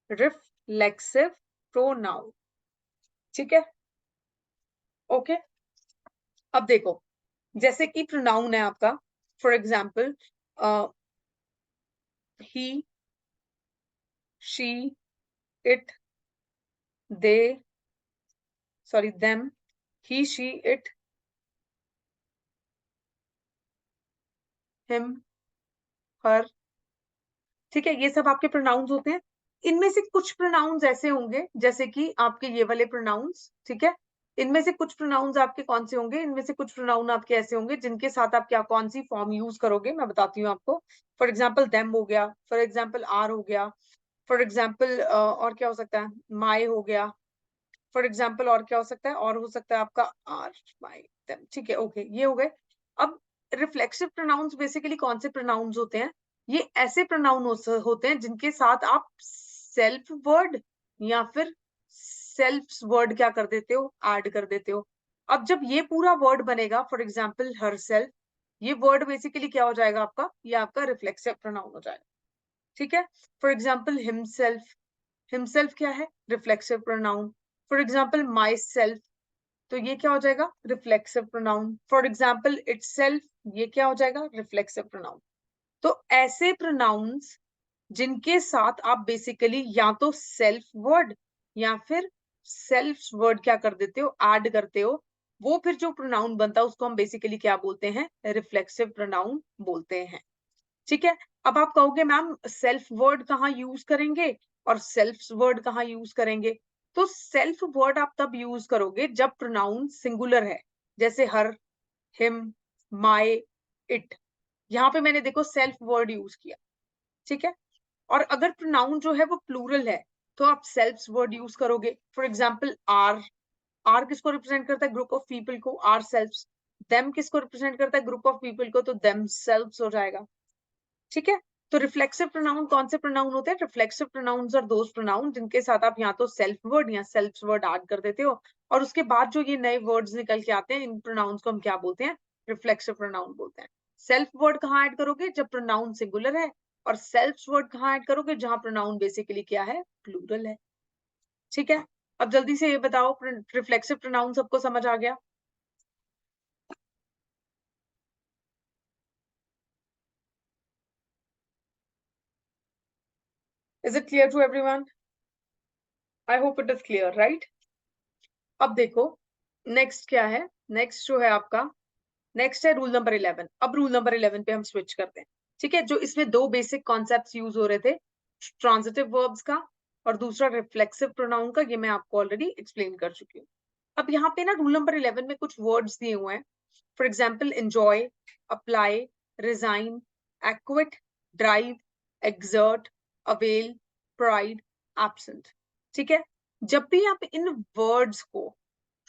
रिफ्लेक्सिव प्रोनाउन। ठीक है, ओके। अब देखो, जैसे कि प्रोनाउन है आपका, for example he, she, it, they, sorry, them, he, she, it, him, her। ठीक है, ये सब आपके प्रोनाउंस होते हैं। इनमें से कुछ प्रोनाउंस ऐसे होंगे जैसे कि आपके ये वाले प्रोनाउंस। ठीक है, इनमें से कुछ प्रोनाउंस आपके कौन से होंगे, इनमें से कुछ प्रोनाउन आपके ऐसे होंगे जिनके साथ आप क्या कौन सी फॉर्म यूज करोगे, मैं बताती हूँ आपको। फॉर एग्जाम्पल देम हो गया, फॉर एग्जाम्पल आर हो गया, फॉर एग्जाम्पल और क्या हो सकता है, माई हो गया, फॉर एग्जाम्पल और क्या हो सकता है, और हो सकता है आपका आर, माई, देम। ठीक है, ओके, ये हो गए। अब रिफ्लेक्सिव प्रोनाउंस बेसिकली कौन से प्रोनाउंस होते हैं, ये ऐसे प्रोनाउन होते हैं जिनके साथ आप सेल्फ वर्ड या फिर सेल्फ वर्ड क्या कर देते हो, ऐड कर देते हो। अब जब ये पूरा वर्ड बनेगा, फॉर एग्जाम्पल हर सेल्फ, ये वर्ड बेसिकली क्या हो जाएगा आपका, ये आपका रिफ्लेक्सिव प्रोनाउन हो जाएगा। ठीक है, फॉर एग्जाम्पल हिमसेल्फ, हिमसेल्फ क्या है, reflexive pronoun. For example my self, तो ये क्या हो जाएगा, reflexive pronoun. For example itself, ये क्या हो जाएगा, रिफ्लेक्सिव प्रोनाउन। तो ऐसे प्रोनाउंस जिनके साथ आप बेसिकली या तो सेल्फ वर्ड या फिर सेल्फ वर्ड क्या कर देते हो, ऐड करते हो, वो फिर जो प्रोनाउन बनता है उसको हम बेसिकली क्या बोलते हैं, रिफ्लेक्सिव प्रोनाउन बोलते हैं। ठीक है, अब आप कहोगे मैम सेल्फ वर्ड कहाँ यूज करेंगे और सेल्फ वर्ड कहाँ यूज करेंगे। तो सेल्फ वर्ड आप तब यूज करोगे जब प्रोनाउन सिंगुलर है, जैसे हर, हिम, माय, इट। यहाँ पे मैंने देखो सेल्फ वर्ड यूज किया। ठीक है, और अगर प्रोनाउन जो है वो प्लूरल है तो आप सेल्फ वर्ड यूज करोगे। फॉर एग्जाम्पल आर, आर किसको रिप्रेजेंट करता है, ग्रुप ऑफ पीपल को, आर सेल्फ। देम किसको रिप्रेजेंट करता है, ग्रुप ऑफ पीपल को, तो देम सेल्व्स हो जाएगा। ठीक है, तो रिफ्लेक्सिव प्रोनाउन कौन से प्रोनाउन होते हैं, reflexive pronouns are those pronoun जिनके साथ आप या तो सेल्फ वर्ड या सेल्फ वर्ड ऐड कर देते हो, और उसके बाद जो ये नए वर्ड्स निकल के आते हैं इन प्रोनाउंस को हम क्या बोलते हैं, रिफ्लेक्सिव प्रोनाउन बोलते हैं। सेल्फ वर्ड कहाँ ऐड करोगे? जब प्रोनाउन सिंगुलर है, और सेल्फ वर्ड कहाँ ऐड करोगे? जहां प्रोनाउन बेसिकली क्या है? प्लूरल है। ठीक है, अब जल्दी से ये बताओ, रिफ्लेक्सिव प्रोनाउन सबको समझ आ गया? Is it clear to everyone? I hope it is clear, right? अब देखो नेक्स्ट क्या है। नेक्स्ट जो है आपका, नेक्स्ट है रूल नंबर 11। अब रूल नंबर 11 पे हम स्विच करते हैं। ठीक है, जो इसमें दो बेसिक कॉन्सेप्ट्स यूज हो रहे थे, ट्रांजिटिव वर्ब्स का और दूसरा रिफ्लेक्सिव प्रोनाउन का, ये मैं आपको ऑलरेडी एक्सप्लेन कर चुकी हूँ। अब यहाँ पे ना रूल नंबर 11 में कुछ वर्ड्स दिए हुए हैं। For example enjoy, apply, resign, equity, drive, exert, avail, pride, absent. ठीक है, जब भी आप इन वर्ड्स को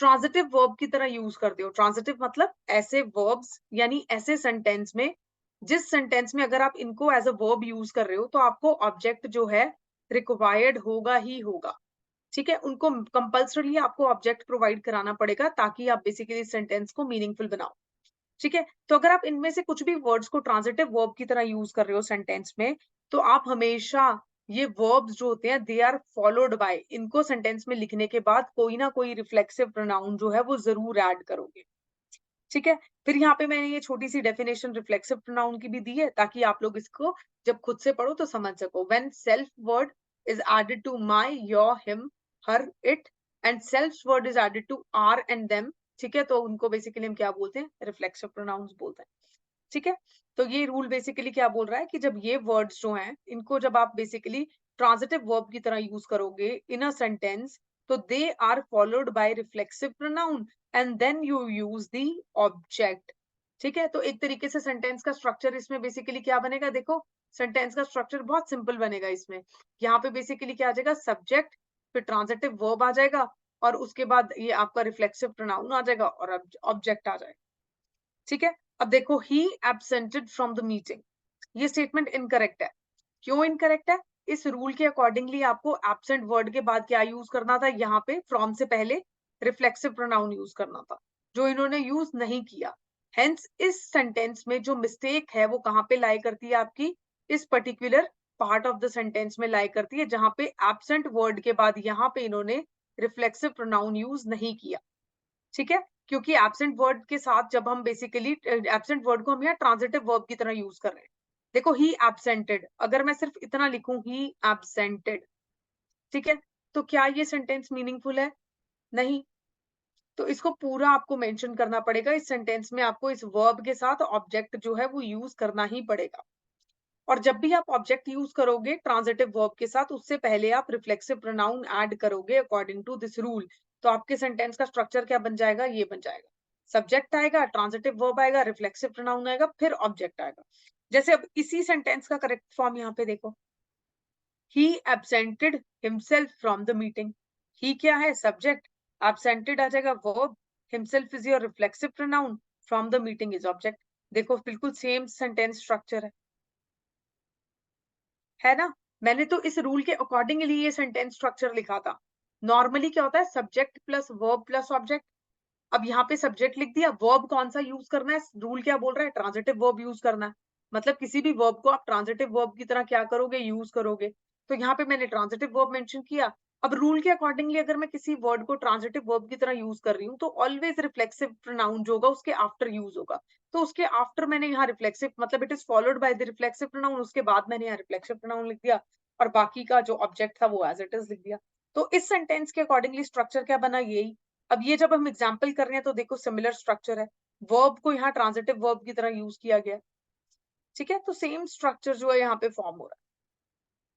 ट्रांजिटिव वर्ब की तरह यूज करते हो, ट्रांजिटिव मतलब ऐसे वर्ब्स यानी ऐसे सेंटेंस में, जिस सेंटेंस में अगर आप इनको एज अ वर्ब यूज कर रहे हो तो आपको ऑब्जेक्ट जो है रिक्वायर्ड होगा ही होगा। ठीक है, उनको कंपल्सरली आपको ऑब्जेक्ट प्रोवाइड कराना पड़ेगा ताकि आप बेसिकली सेंटेंस को मीनिंगफुल बनाओ। ठीक है, तो अगर आप इनमें से कुछ भी वर्ड्स को ट्रांजिटिव वर्ब की तरह यूज कर रहे हो सेंटेंस में, तो आप हमेशा ये वर्ब्स जो होते हैं दे आर फॉलोड बाय, इनको सेंटेंस में लिखने के बाद कोई ना कोई रिफ्लेक्सिव प्रोनाउन जो है वो जरूर ऐड करोगे। ठीक है, फिर यहाँ पे मैंने ये छोटी सी डेफिनेशन रिफ्लेक्सिव प्रोनाउन की भी दी है ताकि आप लोग इसको जब खुद से पढ़ो तो समझ सको। When self word is added to my, your, him, her, it, and self word is added to our and them, ठीक है, तो उनको बेसिकली हम क्या बोलते हैं? रिफ्लेक्सिव प्रोनाउंस बोलते हैं। ठीक है, तो ये रूल बेसिकली क्या बोल रहा है कि जब ये वर्ड्स जो हैं इनको जब आप बेसिकली ट्रांजिटिव वर्ब की तरह यूज करोगे इन अ सेंटेंस, तो they are followed by reflexive pronoun and then you use the object. ठीक है, तो एक तरीके से सेंटेंस का स्ट्रक्चर इसमें बेसिकली क्या बनेगा? देखो, सेंटेंस का स्ट्रक्चर बहुत सिंपल बनेगा इसमें। यहाँ पे बेसिकली क्या आ जाएगा? सब्जेक्ट, फिर ट्रांजिटिव वर्ब आ जाएगा, और उसके बाद ये आपका रिफ्लेक्सिव प्रोनाउन आ जाएगा और ऑब्जेक्ट आ जाएगा। ठीक है, अब देखो, ही एब्सेंटेड फ्रॉम द मीटिंग, ये स्टेटमेंट इनकरेक्ट है। क्यों इनकरेक्ट है? इस रूल के अकॉर्डिंगली आपको एब्सेंट वर्ड के बाद क्या यूज करना था? यहाँ पे फ्रॉम से पहले रिफ्लेक्सिव प्रोनाउन यूज करना था, जो इन्होंने यूज नहीं किया। हेंस इस सेंटेंस में जो मिस्टेक है वो कहाँ पे लाई करती है? आपकी इस particular part of the sentence में लाई करती है, जहां पे एब्सेंट वर्ड के बाद यहाँ पे इन्होंने रिफ्लेक्सिव प्रोनाउन यूज नहीं किया। ठीक है, क्योंकि एब्सेंट वर्ड के साथ जब हम बेसिकली एब्सेंट वर्ड को हम यहाँ ट्रांजिटिव वर्ब की तरह यूज कर रहे हैं। देखो, ही एब्सेंटेड, अगर मैं सिर्फ इतना लिखूं ही एब्सेंटेड, ठीक है, तो क्या ये सेंटेंस मीनिंगफुल है? नहीं। तो इसको पूरा आपको मेंशन करना पड़ेगा। इस सेंटेंस में आपको इस वर्ब के साथ ऑब्जेक्ट जो है वो यूज करना ही पड़ेगा। और जब भी आप ऑब्जेक्ट यूज करोगे ट्रांजिटिव वर्ब के साथ, उससे पहले आप रिफ्लेक्सिव प्रोनाउन ऐड करोगे अकॉर्डिंग टू दिस रूल। तो आपके सेंटेंस का स्ट्रक्चर क्या बन जाएगा? ये बन जाएगा, सब्जेक्ट आएगा, ट्रांजिटिव वर्ब आएगा, रिफ्लेक्सिव प्रोनाउन आएगा, फिर ऑब्जेक्ट आएगा। जैसे अब इसी सेंटेंस का करेक्ट फॉर्म यहाँ पे देखो, ही एब्सेंटेड हिमसेल्फ फ्रॉम द मीटिंग। ही क्या है? सब्जेक्ट, एब्सेंटेड आ जाएगा verb, himself is your reflexive pronoun, from the meeting is object. देखो, बिल्कुल सेम सेंटेंस स्ट्रक्चर है ना? मैंने तो इस रूल के अकॉर्डिंगली ये सेंटेंस स्ट्रक्चर लिखा था। नॉर्मली क्या होता है? Subject plus verb plus object. अब यहाँ पे सब्जेक्ट लिख दिया, वर्ब कौन सा यूज करना है? रूल क्या बोल रहा है? ट्रांजिटिव वर्ब यूज करना है। मतलब किसी भी वर्ब को आप ट्रांजिटिव वर्ब की तरह क्या करोगे? यूज करोगे। तो यहाँ पे मैंने ट्रांजिटिव वर्ब मेंशन किया। अब रूल के अकॉर्डिंगली अगर मैं किसी वर्ड को ट्रांजिटिव वर्ब की तरह यूज कर रही हूँ, तो ऑलवेज रिफ्लेक्सिव प्रोनाउन जो होगा उसके आफ्टर यूज होगा। तो उसके आफ्टर मैंने यहाँ रिफ्लेक्सिव, मतलब it is followed by the reflexive pronoun, उसके बाद मैंने यहाँ रिफ्लेक्सिव प्रोनाउन लिख दिया, और बाकी का जो ऑब्जेक्ट था वो एज इट इज लिख दिया। तो इस सेंटेंस के अकॉर्डिंगली स्ट्रक्चर क्या बना? यही। अब ये जब हम एग्जाम्पल कर रहे हैं तो देखो सिमिलर स्ट्रक्चर है, वर्ब को यहाँ ट्रांजिटिव वर्ब की तरह यूज किया गया। ठीक है, तो सेम स्ट्रक्चर जो है यहाँ पे फॉर्म हो रहा है।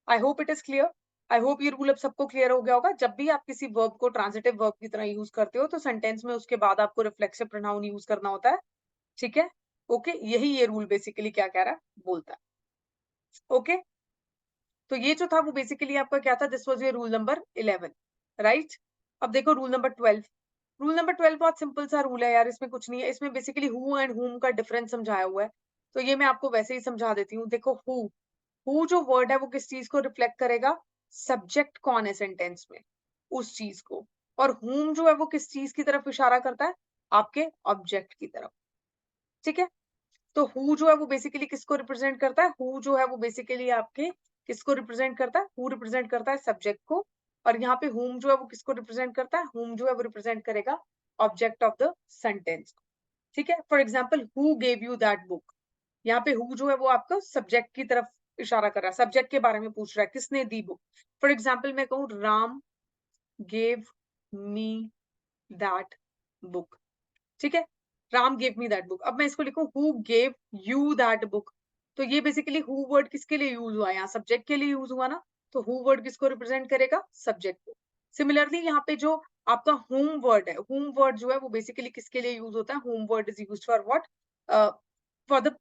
आई hope it is clear. I hope ये रूल अब सबको क्लियर हो गया होगा। जब भी आप किसी वर्ब को ट्रांजिटिव वर्ब की तरह यूज करते हो तो सेंटेंस में उसके बाद आपको रिफ्लेक्सिव प्रोनाउन यूज करना होता है। ठीक है, ओके, यही ये रूल बेसिकली क्या कह रहा है? बोलता है। ओके, तो ये जो था वो बेसिकली आपका क्या था? This was your rule number 11, right? अब देखो रूल नंबर 12। रूल नंबर 12 बहुत सिंपल सा रूल है यार, इसमें कुछ नहीं है। इसमें बेसिकली हु एंड हुम का डिफरेंस समझाया हुआ है, तो ये मैं आपको वैसे ही समझा देती हूँ। देखो, हु जो वर्ड है वो किस चीज को रिफ्लेक्ट करेगा? सब्जेक्ट कौन है सेंटेंस में, उस चीज को। और हुम जो है वो किस चीज की तरफ इशारा करता है? आपके ऑब्जेक्ट की तरफ। ठीक है, तो हु जो है वो बेसिकली किसको रिप्रेजेंट करता है? हु जो है वो बेसिकली आपके किसको रिप्रेजेंट करता है? हु रिप्रेजेंट करता है सब्जेक्ट को, और यहाँ पे हुम जो है वो किसको रिप्रेजेंट करता है? हुम जो है वो रिप्रेजेंट करेगा ऑब्जेक्ट ऑफ द सेंटेंस। ठीक है, for example who gave you that book, यहाँ पे हु जो है वो आपका सब्जेक्ट की तरफ इशारा कर रहा है, सब्जेक्ट के बारे में पूछ रहा है, किसने दी बुक। फॉर एग्जाम्पल मैं कहूँ Ram gave me that book, ठीक है, Ram gave me that book. अब मैं इसको लिखूं who gave you that book, तो ये बेसिकली हु वर्ड किसके लिए यूज हुआ? यहाँ सब्जेक्ट के लिए यूज हुआ ना, तो हु वर्ड किसको रिप्रेजेंट करेगा? सब्जेक्ट को। सिमिलरली यहाँ पे जो आपका होम वर्ड है, होम वर्ड जो है वो बेसिकली किसके लिए यूज होता है? Home word is use for what? For the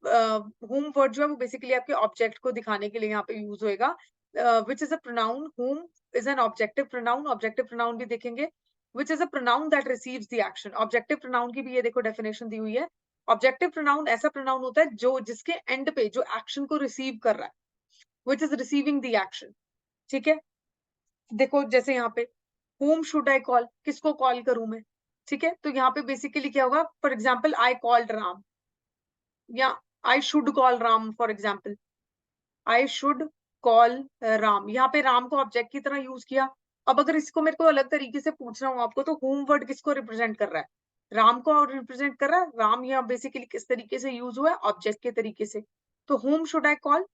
home word जो है वो बेसिकली आपके ऑब्जेक्ट को दिखाने के लिए यहाँ पे यूज होएगा, which is a pronoun. Home is an objective pronoun, objective pronoun भी देखेंगे। which is a pronoun that receives the action। Objective pronoun की भी ये देखो डेफिनेशन दी हुई है। ऑब्जेक्टिव प्रोनाउन ऐसा प्रोनाउन होता है जो जिसके एंड पे जो एक्शन को रिसीव कर रहा है, which is receiving the action। ठीक है, देखो जैसे यहाँ पे whom should I call, किसको कॉल करूं मैं? ठीक है, तो यहाँ पे बेसिकली क्या होगा? For example I called Ram, या I should call Ram, for example I should call Ram, यहाँ पे राम को ऑब्जेक्ट की तरह यूज किया। अब अगर इसको मेरे को अलग तरीके से पूछ रहा हूँ आपको, तो होम वर्ड किसको रिप्रेजेंट कर रहा है? राम को रिप्रेजेंट कर रहा है। राम यहाँ बेसिकली किस तरीके से यूज हुआ है? ऑब्जेक्ट के तरीके से। तो whom should I call,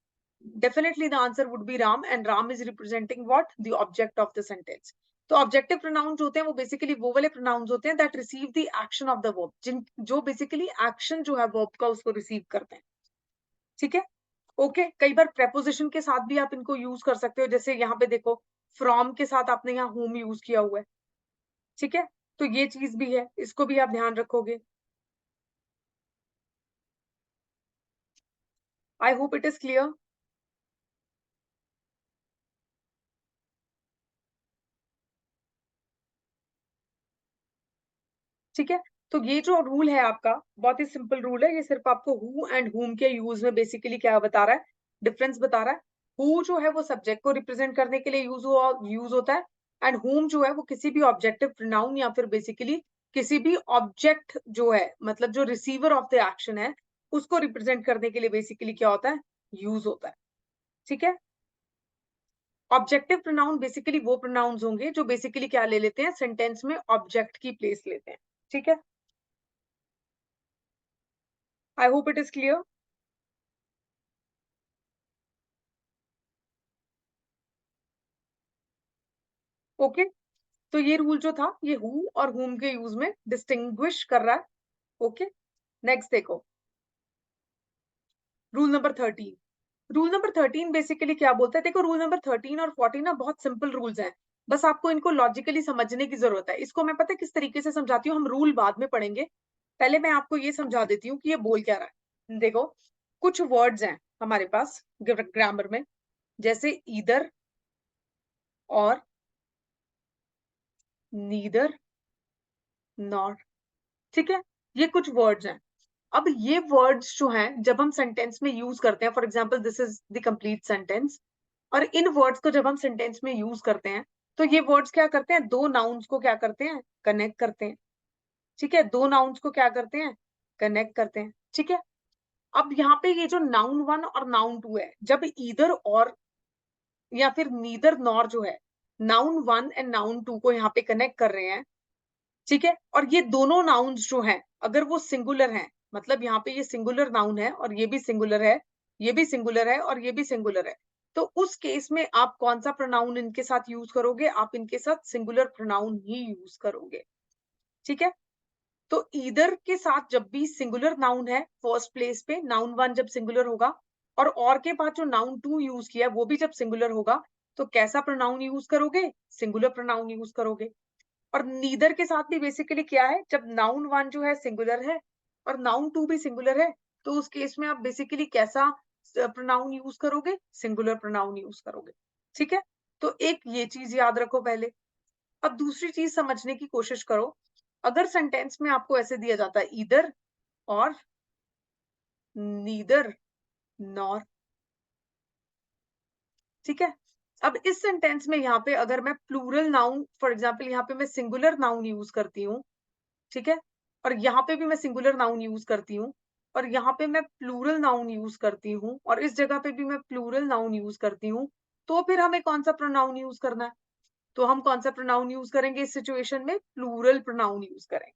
definitely the answer would be Ram, and Ram is representing what? The object of the sentence. तो ऑब्जेक्टिव प्रोनाउंस होते हैं वो बेसिकली वो वाले प्रोनाउंस होते हैं that receive the action of the verb, जिन जो बेसिकली एक्शन जो है वर्ब का उसको रिसीव करते हैं। ठीक है, ओके। कई बार प्रेपोजिशन के साथ भी आप इनको यूज कर सकते हो, जैसे यहाँ पे देखो फ्रॉम के साथ आपने यहाँ होम यूज किया हुआ है। ठीक है, तो ये चीज भी है, इसको भी आप ध्यान रखोगे। आई होप इट इज क्लियर। ठीक है, तो ये जो रूल है आपका बहुत ही सिंपल रूल है, ये सिर्फ आपको हु एंड हुम के यूज में बेसिकली क्या बता रहा है? डिफरेंस बता रहा है। हु जो है वो सब्जेक्ट को रिप्रेजेंट करने के लिए यूज होता है, एंड हुम जो है वो किसी भी ऑब्जेक्टिव प्रोनाउन या फिर बेसिकली किसी भी ऑब्जेक्ट जो है, मतलब जो रिसीवर ऑफ द एक्शन है, उसको रिप्रेजेंट करने के लिए बेसिकली क्या होता है? यूज होता है। ठीक है, ऑब्जेक्टिव प्रोनाउन बेसिकली वो प्रोनाउंस होंगे जो बेसिकली क्या ले लेते हैं? सेंटेंस में ऑब्जेक्ट की प्लेस लेते हैं। ठीक है, आई hope it is clear. Okay, तो ये रूल जो था ये हु और हुम के यूज में डिस्टिंग्विश कर रहा है। ओके, नेक्स्ट देखो rule number 13। Rule number 13 basically क्या बोलता है? देखो रूल नंबर 13 और 14 ना बहुत सिंपल रूल्स हैं, बस आपको इनको लॉजिकली समझने की जरूरत है। इसको मैं पता है किस तरीके से समझाती हूँ, हम रूल बाद में पढ़ेंगे, पहले मैं आपको ये समझा देती हूँ कि ये बोल क्या रहा है। देखो कुछ वर्ड्स हैं हमारे पास ग्रामर में, जैसे ईदर और नीदर नॉर। ठीक है, ये कुछ वर्ड्स हैं। अब ये वर्ड्स जो हैं जब हम सेंटेंस में यूज करते हैं, for example this is the complete sentence, और इन वर्ड्स को जब हम सेंटेंस में यूज करते हैं, तो ये वर्ड्स क्या करते हैं? दो नाउन्स को क्या करते हैं? कनेक्ट करते हैं। ठीक है, दो नाउन्स को क्या करते हैं? कनेक्ट करते हैं। ठीक है, अब यहाँ पे ये जो नाउन वन और नाउन टू है, जब ईदर और या फिर नीदर नॉर जो है noun one and noun two को यहाँ पे कनेक्ट कर रहे हैं, ठीक है, और ये दोनों नाउन्स जो हैं अगर वो सिंगुलर हैं, मतलब यहाँ पे ये सिंगुलर नाउन है और ये भी सिंगुलर है, ये भी सिंगुलर है और ये भी सिंगुलर है, तो उस केस में आप कौन सा प्रोनाउन इनके साथ यूज करोगे? आप इनके साथ सिंगुलर प्रोनाउन ही यूज करोगे। ठीक है, तो ईदर के साथ जब भी सिंगुलर नाउन है फर्स्ट प्लेस पे, नाउन वन जब सिंगुलर होगा, और के बाद जो नाउन टू यूज किया वो भी जब सिंगुलर होगा, तो कैसा प्रोनाउन यूज करोगे? सिंगुलर प्रोनाउन यूज करोगे। और नीदर के साथ भी बेसिकली क्या है? जब नाउन वन जो है सिंगुलर है और नाउन टू भी सिंगुलर है, तो उस केस में आप बेसिकली कैसा प्रोनाउन यूज करोगे? सिंगुलर प्रोनाउन यूज करोगे। ठीक है, तो एक ये चीज याद रखो पहले। अब दूसरी चीज समझने की कोशिश करो, अगर सेंटेंस में आपको ऐसे दिया जाता है ईदर और नीदर नॉर, ठीक है, अब इस सेंटेंस में यहाँ पे अगर मैं प्लूरल नाउन, फॉर एग्जाम्पल यहाँ पे मैं सिंगुलर नाउन यूज करती हूँ, ठीक है, और यहाँ पे भी मैं सिंगुलर नाउन यूज करती हूँ, और यहाँ पे मैं प्लूरल नाउन यूज करती हूँ और इस जगह पे भी मैं प्लूरल नाउन यूज करती हूँ, तो फिर हमें कौन सा प्रोनाउन यूज करना है? तो हम कौन सा प्रोनाउन यूज करेंगे इस सिचुएशन में? प्लूरल प्रोनाउन यूज करेंगे।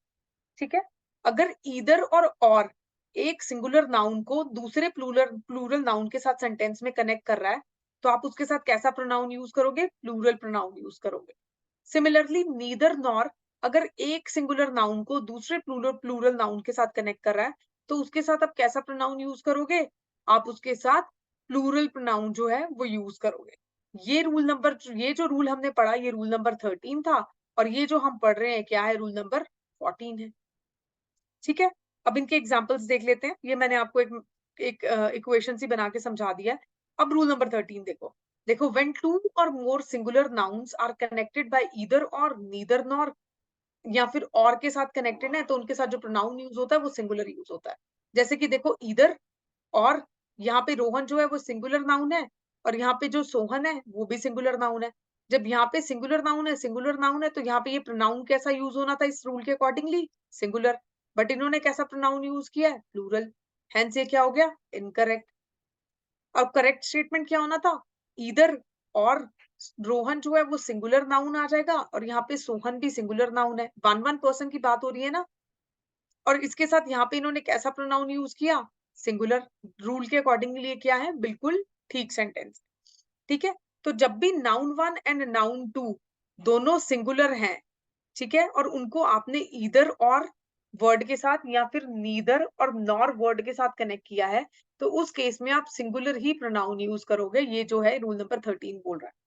ठीक है, अगर ईदर और एक सिंगुलर नाउन को दूसरे प्लूरल प्लूरल नाउन के साथ सेंटेंस में कनेक्ट कर रहा है, तो आप उसके साथ कैसा प्रोनाउन यूज करोगे? प्लूरल प्रोनाउन यूज करोगे। सिमिलरली नीदर नॉर, अगर एक सिंगुलर नाउन को दूसरे प्लूरल प्लूरल नाउन के साथ कनेक्ट कर रहा है, तो उसके साथ आप कैसा प्रोनाउन यूज करोगे? आप उसके साथ प्लूरल प्रोनाउन जो है वो यूज करोगे। ये जो रूल हमने पढ़ा, ये रूल नंबर 13 था, और ये जो हम पढ़ रहे हैं क्या है? रूल नंबर 14 है। ठीक है, अब इनके एग्जांपल्स देख लेते हैं। ये मैंने आपको एक इक्वेशन सी बना के समझा दिया है। अब रूल नंबर 13 देखो। देखो, when two or more singular nouns are connected by either or neither nor, या फिर और के साथ कनेक्टेड है तो उनके साथ जो प्रोनाउन यूज होता है वो सिंगुलर यूज होता है। जैसे कि देखो, ईदर और यहाँ पे रोहन जो है वो सिंगुलर नाउन है, और यहाँ पे जो सोहन है वो भी सिंगुलर नाउन है। जब यहाँ पे सिंगुलर नाउन है तो यहाँ पे ये प्रोनाउन कैसा यूज होना था इस रूल के अकॉर्डिंगली? सिंगुलर। बट इन्होंने कैसा प्रोनाउन यूज किया है? प्लूरल। हेंस ये क्या हो गया? इनकरेक्ट। अब करेक्ट स्टेटमेंट क्या होना था? ईदर और रोहन जो है वो सिंगुलर नाउन आ जाएगा, और यहाँ पे सोहन भी सिंगुलर नाउन है। 1 की बात हो रही है ना, और इसके साथ यहाँ पे इन्होंने कैसा प्रोनाउन यूज किया? सिंगुलर। रूल के अकॉर्डिंगली ये क्या है? बिल्कुल ठीक सेंटेंस। ठीक है, तो जब भी नाउन 1 एंड नाउन 2 दोनों सिंगुलर हैं, ठीक है, और उनको आपने ईदर और वर्ड के साथ या फिर नीदर और नॉर वर्ड के साथ कनेक्ट किया है, तो उस केस में आप सिंगुलर ही प्रोनाउन यूज करोगे। ये जो है रूल नंबर 13 बोल रहा है।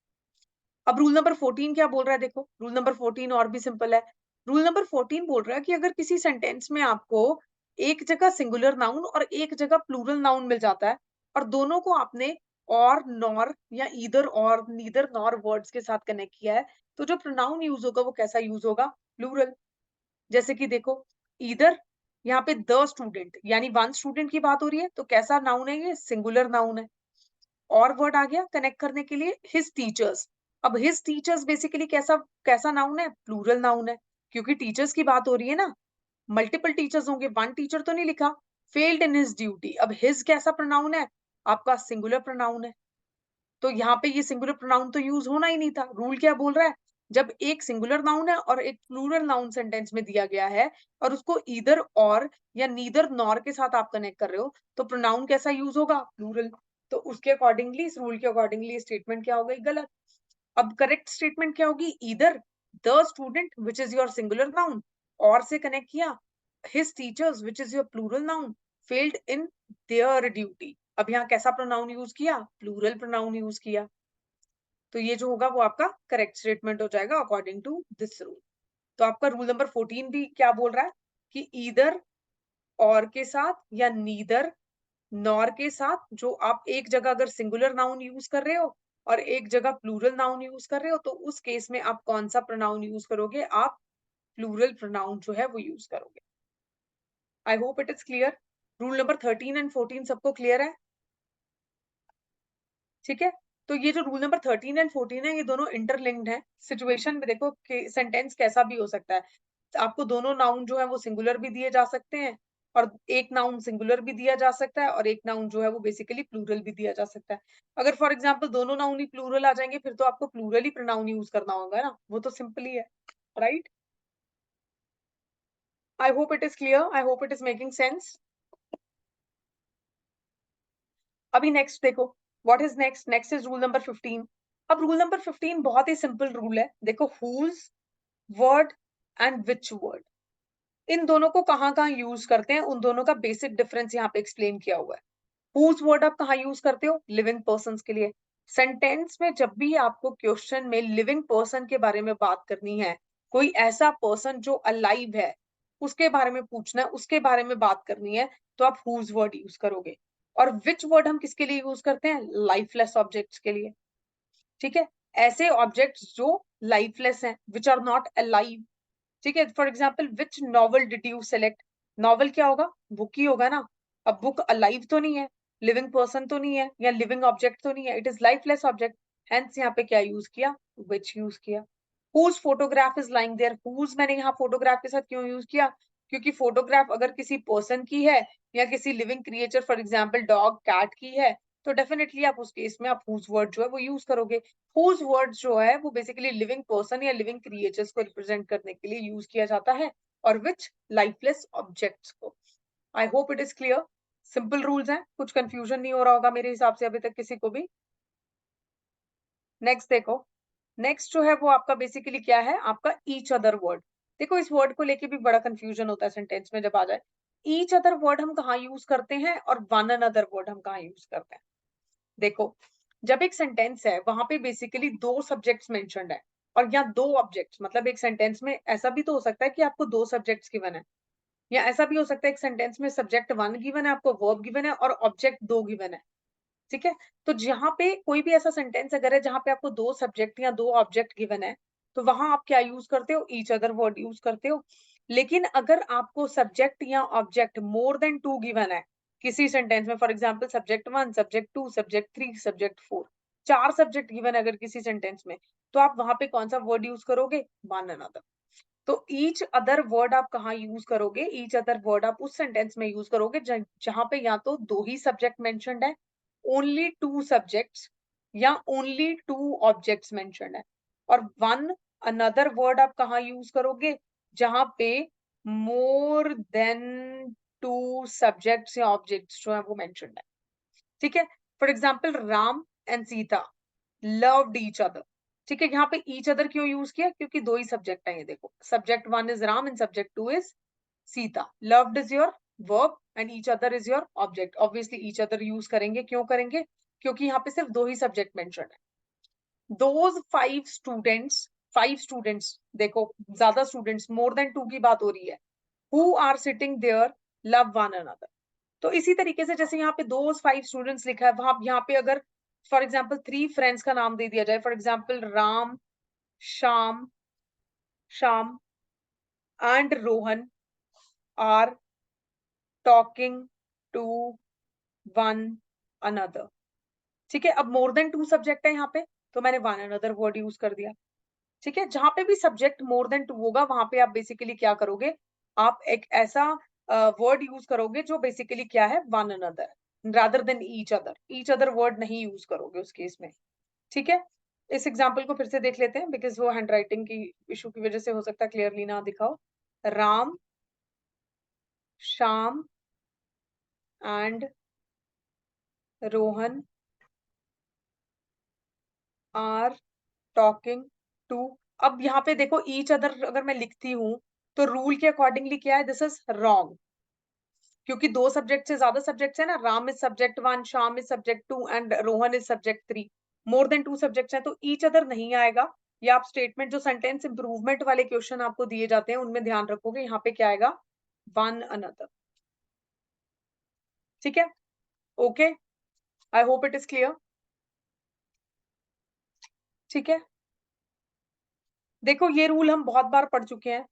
अब रूल नंबर 14 क्या बोल रहा है? देखो, रूल नंबर 14 और भी सिंपल है। रूल नंबर 14 बोल रहा है कि अगर किसी सेंटेंस में आपको एक जगह सिंगुलर नाउन और एक जगह प्लूरल नाउन मिल जाता है, और दोनों को आपने और नॉर या either or neither nor words के साथ कनेक्ट किया है, तो जो प्रोनाउन यूज होगा वो कैसा यूज होगा? प्लूरल। जैसे कि देखो, ईदर, यहाँ पे द स्टूडेंट यानी वन स्टूडेंट की बात हो रही है, तो कैसा नाउन है? ये सिंगुलर नाउन है। और वर्ड आ गया कनेक्ट करने के लिए, हिज टीचर्स। अब हिज टीचर्स बेसिकली कैसा कैसा नाउन है? प्लूरल नाउन है, क्योंकि टीचर्स की बात हो रही है ना। मल्टीपल टीचर्स होंगे, वन टीचर तो नहीं लिखा। फेल्ड इन हिज ड्यूटी, अब हिज कैसा प्रोनाउन है? आपका सिंगुलर प्रोनाउन है, तो यहाँ पे ये सिंगुलर प्रोनाउन तो यूज होना ही नहीं था। रूल क्या बोल रहा है? जब एक सिंगुलर नाउन है और एक प्लूरल नाउन सेंटेंस में दिया गया है, और उसको ईदर और या नीदर नॉर के साथ आप कनेक्ट कर रहे हो, तो प्रोनाउन कैसा यूज होगा? प्लूरल। तो उसके अकॉर्डिंगली, इस रूल के अकॉर्डिंगली स्टेटमेंट क्या हो गई? गलत। अब करेक्ट स्टेटमेंट क्या होगी? Either the student which is your singular noun, और से कनेक्ट किया, his teachers which is your plural noun, failed in their duty. अब यहाँ कैसा प्रोनाउन यूज किया? प्लूरल प्रोनाउन यूज किया। तो ये जो होगा वो आपका करेक्ट स्टेटमेंट हो जाएगा अकॉर्डिंग टू दिस रूल। तो आपका रूल नंबर 14 भी क्या बोल रहा है? कि ईदर और के साथ या नीदर नॉर के साथ, जो आप एक जगह अगर सिंगुलर नाउन यूज कर रहे हो और एक जगह प्लूरल नाउन यूज कर रहे हो, तो उस केस में आप कौन सा प्रोनाउन यूज करोगे? आप प्लूरल प्रोनाउन जो है वो यूज करोगे। आई hope it is clear. Rule number 13 and 14 सबको क्लियर है? ठीक है, तो ये जो रूल नंबर 13 एंड 14 है, ये दोनों इंटरलिंक्ड है। सिचुएशन में देखो कि सेंटेंस कैसा भी हो सकता है, तो आपको दोनों नाउन जो है वो सिंगुलर भी दिए जा सकते हैं, और एक नाउन सिंगुलर भी दिया जा सकता है, और एक नाउन जो है वो बेसिकली प्लूरल भी दिया जा सकता है। अगर फॉर एग्जाम्पल दोनों नाउन ही प्लूरल आ जाएंगे, फिर तो आपको प्लूरल ही प्रोनाउन यूज करना होगा ना, वो तो सिंपल ही है, right? I hope it is clear, I hope it is making sense. अभी नेक्स्ट देखो, what is next? Next is rule number 15। अब रूल नंबर 15 बहुत ही सिंपल रूल है। देखो, whose word and which word, इन दोनों को कहाँ कहाँ यूज करते हैं, उन दोनों का बेसिक डिफरेंस यहाँ पे एक्सप्लेन किया हुआ है। हुज वर्ड आप कहाँ यूज करते हो? लिविंग पर्सन के लिए। सेंटेंस में जब भी आपको क्वेश्चन में लिविंग पर्सन के बारे में बात करनी है, कोई ऐसा पर्सन जो अलाइव है उसके बारे में पूछना है, उसके बारे में बात करनी है, तो आप हुज वर्ड यूज करोगे। और विच वर्ड हम किसके लिए यूज करते हैं? लाइफलेस ऑब्जेक्ट्स के लिए। ठीक है, ऐसे ऑब्जेक्ट्स जो लाइफलेस हैं, विच आर नॉट अलाइव। ठीक है, for example, which novel did you select? Novel क्या होगा? बुक ही होगा ना। अब बुक अलाइव तो नहीं है, लिविंग पर्सन तो नहीं है, या लिविंग ऑब्जेक्ट तो नहीं है, it is lifeless object. Hence यहाँ पे क्या यूज किया? विच यूज किया। Whose photograph is lying there, whose मैंने यहाँ फोटोग्राफ के साथ क्यों यूज किया? क्योंकि फोटोग्राफ अगर किसी पर्सन की है या किसी living creature for example dog cat की है तो डेफिनेटली आप उस केस में आप हुज वर्ड जो है वो यूज करोगे। हुज वर्ड जो है वो बेसिकली लिविंग पर्सन या लिविंग क्रिएचर्स को रिप्रेजेंट करने के लिए यूज किया जाता है, और विच लाइफलेस ऑब्जेक्ट्स को। आई hope it is clear. Simple rules हैं, कुछ कंफ्यूजन नहीं हो रहा होगा मेरे हिसाब से अभी तक किसी को भी। नेक्स्ट देखो, नेक्स्ट जो है वो आपका बेसिकली क्या है, आपका ईच अदर वर्ड। देखो इस वर्ड को लेके भी बड़ा कंफ्यूजन होता है सेंटेंस में जब आ जाए। ईच अदर वर्ड हम कहाँ यूज करते हैं और वन अनदर वर्ड हम कहाँ यूज करते हैं। देखो जब एक सेंटेंस है वहां पे बेसिकली दो सब्जेक्ट्स मेंशन्ड है और यहाँ दो ऑब्जेक्ट्स, मतलब एक सेंटेंस में ऐसा भी तो हो सकता है कि आपको दो सब्जेक्ट्स गिवन है, या ऐसा भी हो सकता है एक सेंटेंस में सब्जेक्ट वन गिवन है, आपको वर्ब गिवन है और ऑब्जेक्ट दो गिवन है। ठीक है, तो जहां पे कोई भी ऐसा सेंटेंस अगर है जहां पे आपको दो सब्जेक्ट या दो ऑब्जेक्ट गिवन है तो वहां आप क्या यूज करते हो, ईच अदर वर्ड यूज करते हो। लेकिन अगर आपको सब्जेक्ट या object more than two given है किसी सेंटेंस में, for example subject one, subject two, subject three, subject four, चार सब्जेक्ट गिवन अगर किसी सेंटेंस में, तो आप वहां पे कौन सा वर्ड यूज करोगे, वन अनदर। तो ईच अदर वर्ड आप कहाँ यूज करोगे, ईच अदर वर्ड आप उस सेंटेंस में यूज करोगे जहां पे या तो दो ही सब्जेक्ट मेंशन्ड है, ओनली टू सब्जेक्ट्स, या ओनली टू ऑब्जेक्ट्स मेंशन्ड है। और वन अनदर वर्ड आप कहाँ यूज करोगे, जहां पे मोर देन टू सब्जेक्ट्स या ऑब्जेक्ट्स जो है वो मेंशन्ड है। ठीक है, for example Ram and Sita loved each other. ठीक है, यहाँ पे ईच अदर क्यों यूज किया, क्योंकि दो ही सब्जेक्ट है, ये देखो subject one is Ram and subject two is Sita. Loved is your verb and each other is your object. Obviously each other use करेंगे, क्यों करेंगे, क्योंकि यहाँ पे सिर्फ दो ही सब्जेक्ट मेंशन है। दोज फाइव स्टूडेंट्स, देखो ज्यादा स्टूडेंट्स, मोर देन टू की बात हो रही है, who are sitting there love one another. तो इसी तरीके से जैसे यहाँ पे दोज फाइव स्टूडेंट्स लिखा है, वहां यहाँ पे अगर फॉर एग्जाम्पल थ्री फ्रेंड्स का नाम दे दिया जाए, for example Ram, Shyam Shyam and Rohan are talking to one another. ठीक है, अब मोर देन टू सब्जेक्ट है यहाँ पे, तो मैंने वन अनदर वर्ड यूज कर दिया। ठीक है, जहां पे भी सब्जेक्ट मोर देन टू होगा वहां पे आप बेसिकली क्या करोगे, आप एक ऐसा वर्ड यूज करोगे जो बेसिकली क्या है, one another, rather than each other word नहीं यूज करोगे उस केस में। ठीक है, इस एग्जाम्पल को फिर से देख लेते हैं बिकॉज वो हैंडराइटिंग की इशू की वजह से हो सकता है क्लियरली ना दिखाओ। Ram, Shyam and Rohan are talking to. अब यहाँ पे देखो ईच अदर अगर मैं लिखती हूँ तो रूल के अकॉर्डिंगली क्या है, दिस इज रॉन्ग, क्योंकि दो सब्जेक्ट से ज्यादा सब्जेक्ट्स है ना, Ram is subject one, Shyam is subject two and Rohan is subject three. More than two subjects हैं तो ईच अदर नहीं आएगा। या आप स्टेटमेंट जो सेंटेंस इंप्रूवमेंट वाले क्वेश्चन आपको दिए जाते हैं उनमें ध्यान रखोगे, यहाँ पे क्या आएगा, वन अनदर। ठीक है, okay, I hope it is clear. ठीक है, देखो ये रूल हम बहुत बार पढ़ चुके हैं,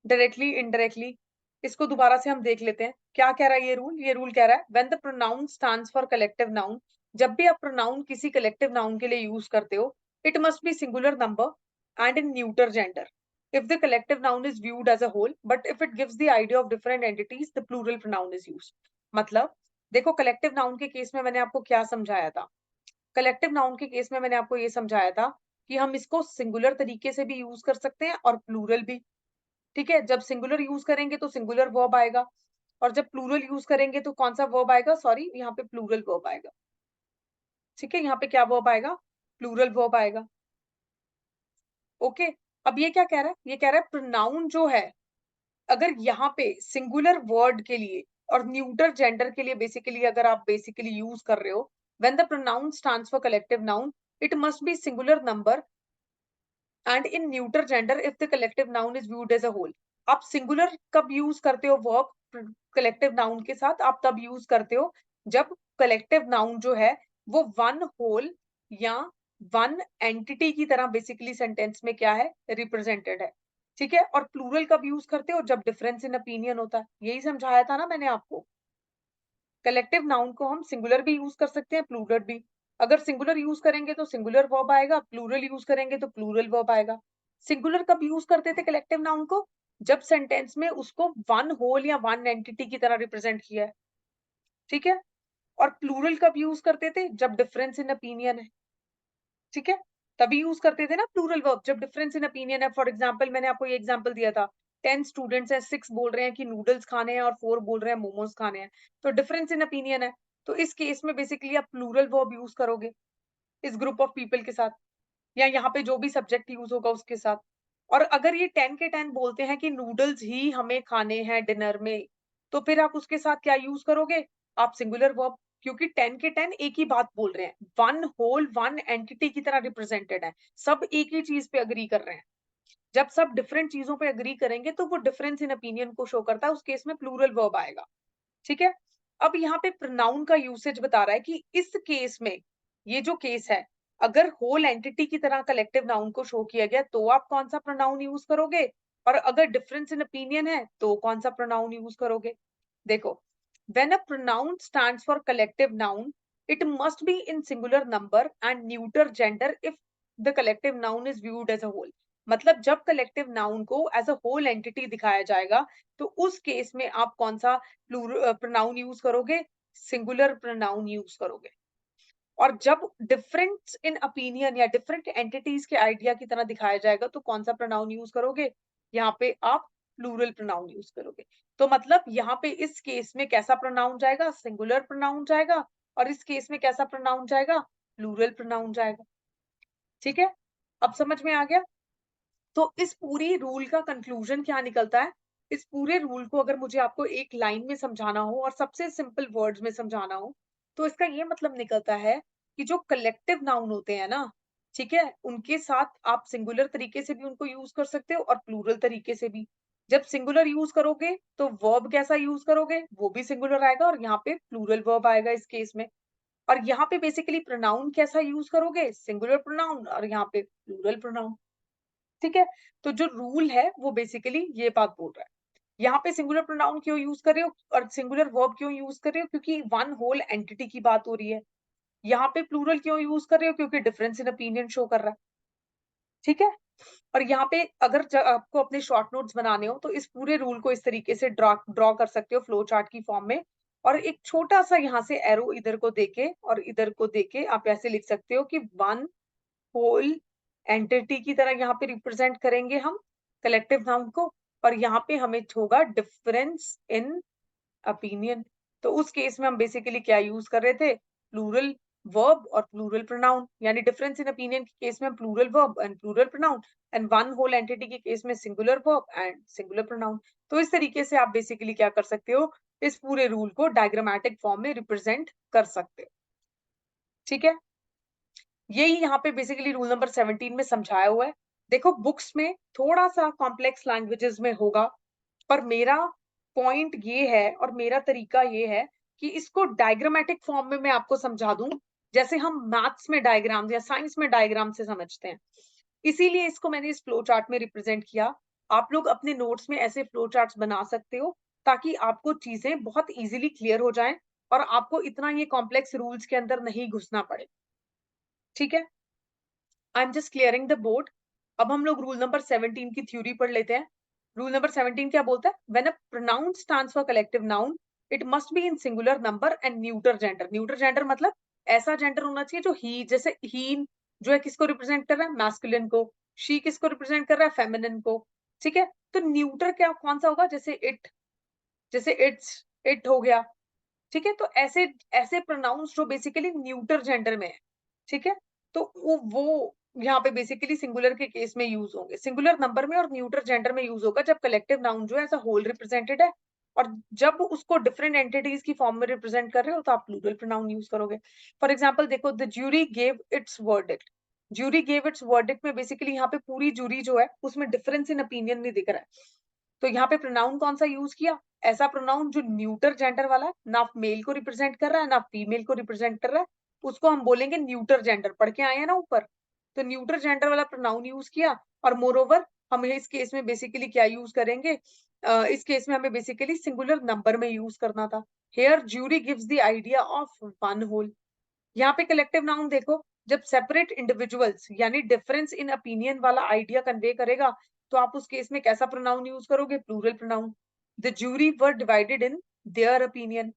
डायरेक्टली इनडायरेक्टली। इसको दोबारा से हम देख लेते हैं क्या कह रहा है ये रूल। ये रूल कह रहा है when the pronoun stands for collective noun, जब भी आप प्रोनाउन किसी कलेक्टिव नाउन के लिए यूज करते हो, it must be singular number and in neuter gender if the collective noun is viewed as a whole, but if it gives the idea of different entities, the plural pronoun is used। मतलब देखो collective noun के case में मैंने आपको क्या समझाया था, collective noun के केस में मैंने आपको ये समझाया था कि हम इसको सिंगुलर तरीके से भी यूज कर सकते हैं और प्लूरल भी। ठीक है, जब सिंगुलर यूज करेंगे तो सिंगुलर वर्ब आएगा, और जब प्लूरल यूज करेंगे तो कौन सा वर्ब आएगा, सॉरी यहाँ पे प्लूरल वर्ब आएगा। ठीक है, यहाँ पे क्या वर्ब आएगा, प्लूरल वर्ब आएगा। ओके, अब ये क्या कह रहा है, ये कह रहा है प्रोनाउन जो है अगर यहाँ पे सिंगुलर वर्ड के लिए और न्यूटर जेंडर के लिए बेसिकली अगर आप बेसिकली यूज कर रहे हो, when the pronoun stands for collective noun it must be singular number and in neuter gender if the collective noun is viewed as a whole. आप सिंगुलर कब use करते हो वर्ब कलेक्टिव नाउन के साथ, आप तब यूज करते हो जब कलेक्टिव नाउन जो है वो वन होल या वन एंटिटी की तरह बेसिकली सेंटेंस में क्या है, रिप्रेजेंटेड है। ठीक है, और प्लूरल कब यूज करते हो, जब डिफरेंस इन ओपिनियन होता है। यही समझाया था ना मैंने आपको, कलेक्टिव नाउन को हम सिंगुलर भी यूज कर सकते हैं, प्लूरल भी। अगर सिंगुलर यूज करेंगे तो सिंगुलर वर्ब आएगा, प्लूरल यूज करेंगे तो प्लूरल वर्ब आएगा। सिंगुलर कब यूज करते थे कलेक्टिव नाउन को, जब सेंटेंस में उसको वन होल या वन एंटिटी की तरह रिप्रेजेंट किया है, ठीक है। और प्लूरल कब यूज करते थे? जब डिफरेंस इन ओपिनियन है, ठीक है, तभी यूज करते थे ना प्लूरल वर्ब, जब डिफरेंस इन ओपिनियन है। फॉर एग्जांपल मैंने आपको ये एग्जांपल दिया था, 10 स्टूडेंट्स हैं, 6 बोल रहे हैं कि नूडल्स खाने हैं और 4 बोल रहे हैं मोमोज खाने हैं, तो डिफरेंस इन ओपिनियन है। तो इस केस में बेसिकली आप प्लूरल वर्ब यूज करोगे इस ग्रुप ऑफ पीपल के साथ, या यहाँ पे जो भी सब्जेक्ट यूज होगा उसके साथ। और अगर ये 10 के 10 बोलते हैं कि नूडल्स ही हमें खाने हैं डिनर में, तो फिर आप उसके साथ क्या यूज करोगे? आप सिंगुलर वर्ब, क्योंकि 10 के 10 एक ही बात बोल रहे हैं, वन होल वन एंटिटी की तरह रिप्रेजेंटेड है, सब एक ही चीज पे अग्री कर रहे हैं। जब सब डिफरेंट चीजों पे अग्री करेंगे तो वो डिफरेंस इन ओपिनियन को शो करता है, उस केस में प्लूरल वर्ब आएगा, ठीक है। अब यहाँ पे प्रोनाउन का यूसेज बता रहा है कि इस केस में, ये जो केस है, अगर होल एंटिटी की तरह कलेक्टिव नाउन को शो किया गया तो आप कौन सा प्रोनाउन यूज करोगे, और अगर डिफरेंस इन ओपिनियन है तो कौन सा प्रोनाउन यूज करोगे? देखो, when a pronoun stands for collective noun, it must be in singular number and neuter gender if the collective noun is viewed as a whole. मतलब जब कलेक्टिव नाउन को as a whole entity दिखाया जाएगा, तो उस case में आप कौन सा प्रोनाउन यूज करोगे? सिंगुलर प्रोनाउन यूज करोगे। और जब डिफरेंस इन ओपिनियन या डिफरेंट एंटिटीज के आइडिया की तरह दिखाया जाएगा तो कौन सा प्रोनाउन यूज करोगे? यहाँ पे आप प्लूरल प्रोनाउन यूज करोगे। तो मतलब यहाँ पे इस केस में कैसा प्रोनाउन जाएगा? सिंगुलर प्रोनाउन जाएगा, और इस केस में कैसा प्रोनाउन जाएगा? प्लूरल प्रोनाउन जाएगा, ठीक है। अब समझ में आ गया? तो इस पूरी रूल का कंक्लूजन क्या निकलता है? इस पूरे रूल को अगर मुझे आपको एक लाइन में समझाना हो और सबसे सिंपल वर्ड्स में समझाना हो, तो इसका ये मतलब निकलता है कि जो कलेक्टिव नाउन होते हैं ना, ठीक है, उनके साथ आप सिंगुलर तरीके से भी उनको यूज कर सकते हो और प्लूरल तरीके से भी। जब सिंगुलर यूज करोगे तो वर्ब कैसा यूज करोगे? वो भी सिंगुलर आएगा, और यहाँ पे प्लूरल वर्ब आएगा इस केस में। और यहाँ पे बेसिकली प्रोनाउन कैसा यूज करोगे? सिंगुलर प्रोनाउन, और यहाँ पे प्लूरल प्रोनाउन, ठीक है। तो जो रूल है वो बेसिकली ये बात बोल रहा है। यहाँ पे सिंगुलर प्रोनाउन क्यों यूज कर रहे हो और सिंगुलर वर्ब क्यों यूज कर रहे हो? क्योंकि वन होल एंटिटी की बात हो रही है। यहाँ पे प्लूरल क्यों यूज कर रहे हो? क्योंकि डिफरेंस इन ओपिनियन शो कर रहा है, ठीक है। और यहाँ पे अगर आपको अपने शॉर्ट नोट्स बनाने हो तो इस पूरे रूल को इस तरीके से ड्रॉ कर सकते हो फ्लो चार्ट की फॉर्म में। और एक छोटा सा यहाँ से एरो इधर को देके और इधर को देके आप ऐसे लिख सकते हो कि वन होल एंटिटी की तरह यहाँ पे रिप्रेजेंट करेंगे हम कलेक्टिव नाउन को, और यहाँ पे हमें होगा डिफरेंस इन ओपिनियन। तो उस केस में हम बेसिकली क्या यूज कर रहे थे? प्लूरल वर्ब और प्लूरल प्रोनाउन, यानी डिफरेंस इन ओपिनियन के केस में plural verb and plural pronoun, and one whole entity के केस में singular verb and singular pronoun. तो इस तरीके से आप बेसिकली क्या कर सकते हो? इस पूरे रूल को डायग्रामेटिक फॉर्म में रिप्रेजेंट कर सकते हो, ठीक है। यही यहाँ पे बेसिकली रूल नंबर 17 में समझाया हुआ है। देखो, बुक्स में थोड़ा सा कॉम्प्लेक्स लैंग्वेजेस में होगा, पर मेरा पॉइंट ये है और मेरा तरीका ये है कि इसको डायग्रामेटिक फॉर्म में मैं आपको समझा दूं, जैसे हम मैथ्स में डायग्राम या साइंस में डायग्राम से समझते हैं। इसीलिए इसको मैंने इस फ्लो चार्ट में रिप्रेजेंट किया। आप लोग अपने नोट्स में ऐसे फ्लो चार्ट्स बना सकते हो ताकि आपको चीजें बहुत इजीली क्लियर हो जाएं और आपको इतना ये कॉम्प्लेक्स रूल्स के अंदर नहीं घुसना पड़े, ठीक है। I am just clearing the board. अब हम लोग रूल नंबर 17 की थ्योरी पढ़ लेते हैं। रूल नंबर 17 क्या बोलता है? When a pronoun stands for collective noun, it must be in singular number and neuter gender. Neuter gender मतलब ऐसा जेंडर होना चाहिए जो ही, जैसे ही जो है किसको रिप्रेजेंट कर रहा है? मैस्कुलिन को। शी किसको रिप्रेजेंट कर रहा है? फेमिनिन को, ठीक है। तो न्यूटर क्या कौन सा होगा? जैसे इट, जैसे इट्स, इट हो गया, ठीक है। तो ऐसे ऐसे प्रोनाउंस जो बेसिकली न्यूटर जेंडर में है, ठीक है, तो वो यहाँ पे बेसिकली सिंगुलर के केस में यूज होंगे, सिंगुलर नंबर में और न्यूटर जेंडर में यूज होगा जब कलेक्टिव नाउन जो है एज अ होल रिप्रेजेंटेड है। और जब उसको डिफरेंट एंटिटीज की फॉर्म में रिप्रेजेंट कर रहे हो तो आप प्लूरल प्रोनाउन यूज करोगे। फॉर एग्जांपल देखो, the jury gave it's verdict. Jury gave it's verdict में बेसिकली यहाँ पे पूरी ज्यूरी जो है उसमें डिफरेंस इन ओपिनियन नहीं दिख रहा है। तो यहाँ पे प्रोनाउन कौन सा यूज किया? ऐसा प्रोनाउन जो न्यूटर जेंडर वाला है, ना मेल को रिप्रेजेंट कर रहा है ना फीमेल को रिप्रेजेंट कर रहा है, उसको हम बोलेंगे न्यूटर जेंडर। पढ़ के आए हैं ना ऊपर, तो न्यूटर जेंडर वाला प्रोनाउन यूज किया। और मोर ओवर हम इस केस में बेसिकली क्या यूज करेंगे? इस केस में हमें बेसिकली सिंगुलर नंबर में यूज करना था। Here jury gives the idea of one whole. यहाँ पे कलेक्टिव नाउन देखो, जब सेपरेट इंडिविजुअल्स यानी डिफरेंस इन ओपिनियन वाला आइडिया कन्वे करेगा तो आप उस केस में कैसा प्रोनाउन यूज करोगे? Plural pronoun. The jury were divided in their opinion.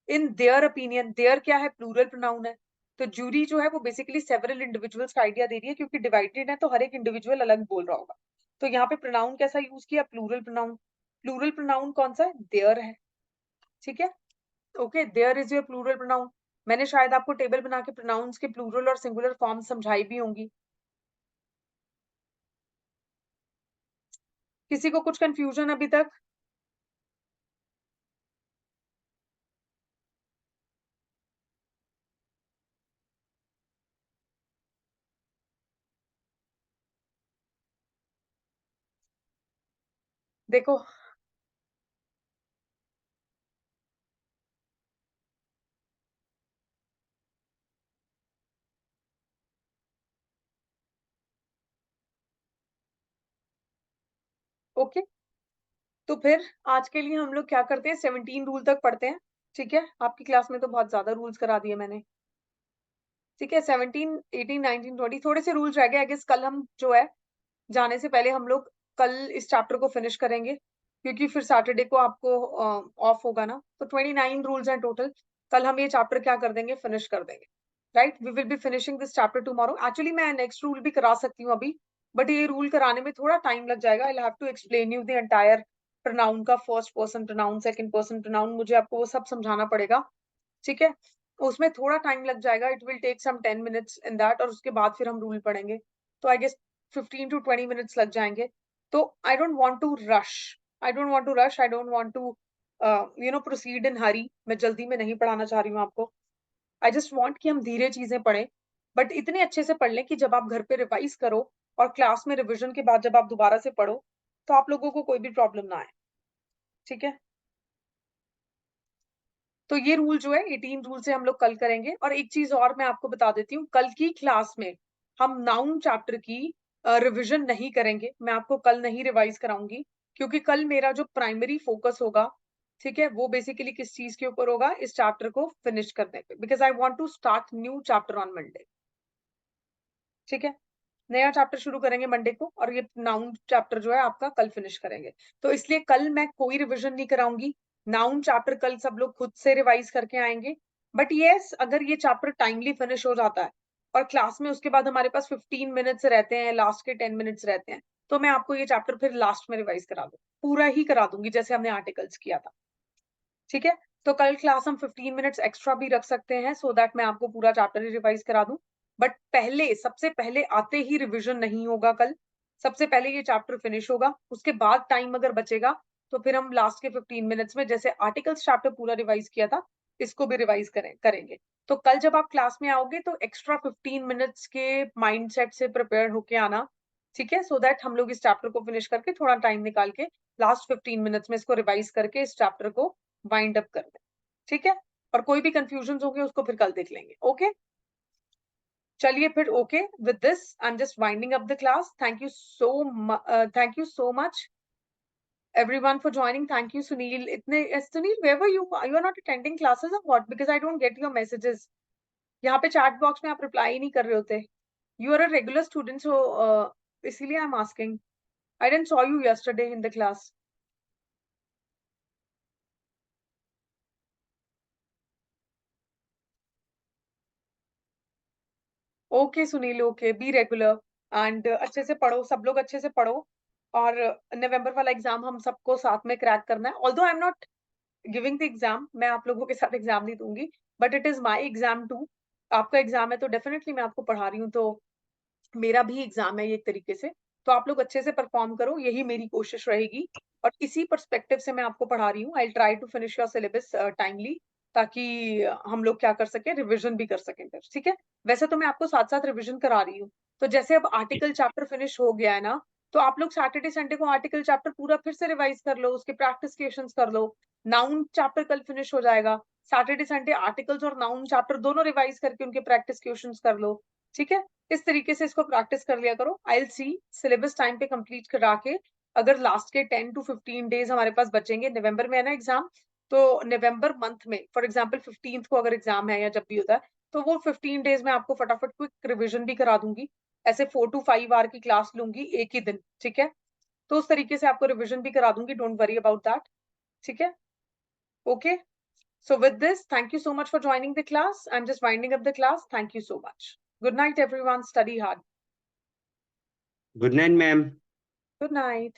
In their opinion, their क्या है? प्लूरल प्रोनाउन है। तो जूरी जो है वो बेसिकली सेवरल इंडिविजुअल्स का आइडिया दे रही है, क्योंकि डिवाइडेड है तो हर एक इंडिविजुअल अलग बोल रहा होगा। तो यहाँ पे प्रोनाउन कैसा यूज किया? Plural pronoun. प्लूरल प्रोनाउन कौन सा है? देयर है। ठीक है, okay, their is your plural pronoun. मैंने शायद आपको टेबल बना के प्रोनाउंस के प्लूरल और सिंगुलर फॉर्म समझाई भी होंगी। किसी को कुछ कंफ्यूजन अभी तक? देखो, ओके, तो फिर आज के लिए हम लोग क्या करते हैं, 17 रूल तक पढ़ते हैं। ठीक है, आपकी क्लास में तो बहुत ज्यादा रूल्स करा दिए मैंने। ठीक है, 17, 18, 19, 20 थोड़े से रूल्स रह गए। आई गेस कल हम जो है, जाने से पहले हम लोग कल इस चैप्टर को फिनिश करेंगे, क्योंकि फिर सैटरडे को आपको ऑफ होगा ना। तो 29 रूल्स हैं टोटल। कल हम ये चैप्टर क्या कर देंगे, फिनिश कर देंगे। Right, we will be finishing this chapter tomorrow. Actually मैं नेक्स्ट रूल भी करा सकती हूँ अभी, बट ये रूल कराने में थोड़ा टाइम लग जाएगा। I have to explain you the entire pronoun का, first person pronoun, second person pronoun, मुझे आपको वो सब समझाना पड़ेगा। ठीक है, उसमें थोड़ा टाइम लग जाएगा। It will take some 10 minutes in that, और उसके बाद फिर हम रूल पढ़ेंगे। तो आई गेस 15 to 20 मिनट्स लग जाएंगे। तो I don't want to rush, I don't want to rush, I don't want to proceed in hurry. मैं जल्दी में नहीं पढ़ाना चाह रही हूँ आपको। आई जस्ट वांट कि हम धीरे चीजें पढ़ें, बट इतने अच्छे से पढ़ लें कि जब आप घर पे रिवाइज करो और क्लास में रिविजन के बाद जब आप दोबारा से पढ़ो, तो आप लोगों को कोई भी प्रॉब्लम ना आए। ठीक है, तो ये रूल जो है, 18 रूल से हम लोग कल करेंगे। और एक चीज और मैं आपको बता देती हूँ, कल की क्लास में हम नाउन चैप्टर की रिवीजन नहीं करेंगे। मैं आपको कल नहीं रिवाइज कराऊंगी, क्योंकि कल मेरा जो प्राइमरी फोकस होगा, ठीक है, वो बेसिकली किस चीज के ऊपर होगा, इस चैप्टर को फिनिश करने पे, because I want to start new chapter on Monday. ठीक है, नया चैप्टर शुरू करेंगे मंडे को, और ये नाउन चैप्टर जो है आपका कल फिनिश करेंगे। तो इसलिए कल मैं कोई रिवीजन नहीं कराऊंगी। नाउन चैप्टर कल सब लोग खुद से रिवाइज करके आएंगे। बट यस, अगर ये चैप्टर टाइमली फिनिश हो जाता है और क्लास में उसके बाद हमारे पास 15 मिनट्स रहते हैं, लास्ट के 10 मिनट्स रहते हैं, तो मैं आपको ये चैप्टर फिर लास्ट में रिवाइज करा दूँ, पूरा ही करा दूंगी, जैसे हमने आर्टिकल्स किया था। ठीक है, तो कल क्लास हम 15 मिनट्स एक्स्ट्रा भी रख सकते हैं, सो दैट मैं आपको पूरा चैप्टर ही रिवाइज करा दूं। बट पहले, सबसे पहले आते ही रिवीजन नहीं होगा कल। सबसे पहले ये चैप्टर फिनिश होगा, उसके बाद टाइम अगर बचेगा तो फिर हम लास्ट के 15 मिनट्स में, जैसे आर्टिकल्स चैप्टर पूरा रिवाइज किया था, इसको भी रिवाइज करेंगे। तो कल जब आप क्लास में आओगे तो एक्स्ट्रा 15 मिनट्स के माइंड सेट से प्रिपेयर होके आना। ठीक है, सो दैट हम लोग इस चैप्टर को फिनिश करके थोड़ा टाइम निकाल के लास्ट 15 मिनट्स में इसको रिवाइज करके इस चैप्टर को वाइंड अप कर दें। ठीक है, और कोई भी कंफ्यूजन होंगे उसको फिर कल देख लेंगे। ओके, चलिए फिर। Okay, with this I am just winding up the class. Thank you so much everyone for joining. Thank you, Sunil. Sunil, where were you? You are not attending classes or what? Because I don't get your messages. यहाँ पे chat box में आप reply ही नहीं कर रहे होते। You are a regular student, so इसीलिए I'm asking. I didn't saw you yesterday in the class. Okay Sunil, okay, be regular and अच्छे से पढ़ो, सब लोग अच्छे से पढ़ो। और नवंबर वाला एग्जाम हम सबको साथ में क्रैक करना है। Although I am not giving the exam, मैं आप लोगों के साथ एग्जाम नहीं दूंगी, but it is my exam too. आपका एग्जाम है तो डेफिनेटली मैं आपको पढ़ा रही हूँ, तो मेरा भी एग्जाम है ये एक तरीके से। तो आप लोग अच्छे से परफॉर्म करो, यही मेरी कोशिश रहेगी। और इसी पर्सपेक्टिव से मैं आपको पढ़ा रही हूँ। I try to finish your syllabus timely, ताकि हम लोग क्या कर सकें, रिविजन भी कर सकें फिर। ठीक है, वैसे तो मैं आपको साथ साथ रिविजन करा रही हूँ। तो जैसे अब आर्टिकल चैप्टर फिनिश हो गया है ना, तो आप लोग सैटरडे संडे को आर्टिकल चैप्टर पूरा फिर से रिवाइज कर लो, उसके प्रैक्टिस क्वेश्चंस कर लो। नाउन चैप्टर कल फिनिश हो जाएगा, सैटरडे संडे आर्टिकल्स और नाउन चैप्टर दोनों रिवाइज करके उनके प्रैक्टिस क्वेश्चंस कर लो। ठीक है, इस तरीके से इसको प्रैक्टिस कर लिया करो। I will see syllabus time पे कंप्लीट करा के, अगर लास्ट के 10 to 15 डेज हमारे पास बचेंगे, नवंबर में है ना एग्जाम, तो नवंबर मंथ में फॉर एग्जांपल 15th को अगर एग्जाम है या जब भी होता है, तो वो 15 डेज में आपको फटाफट क्विक रिविजन भी करा दूंगी। ऐसे 4 to 5 आवर की क्लास लूंगी एक ही दिन। ठीक है, तो उस तरीके से आपको रिविजन भी करा दूंगी, डोंट वरी अबाउट दैट, ठीक है? Okay, so with this, thank you so much for joining the class. I'm just winding up the class. Thank you so much. Good night, everyone. Study hard. Good night, ma'am. Good night.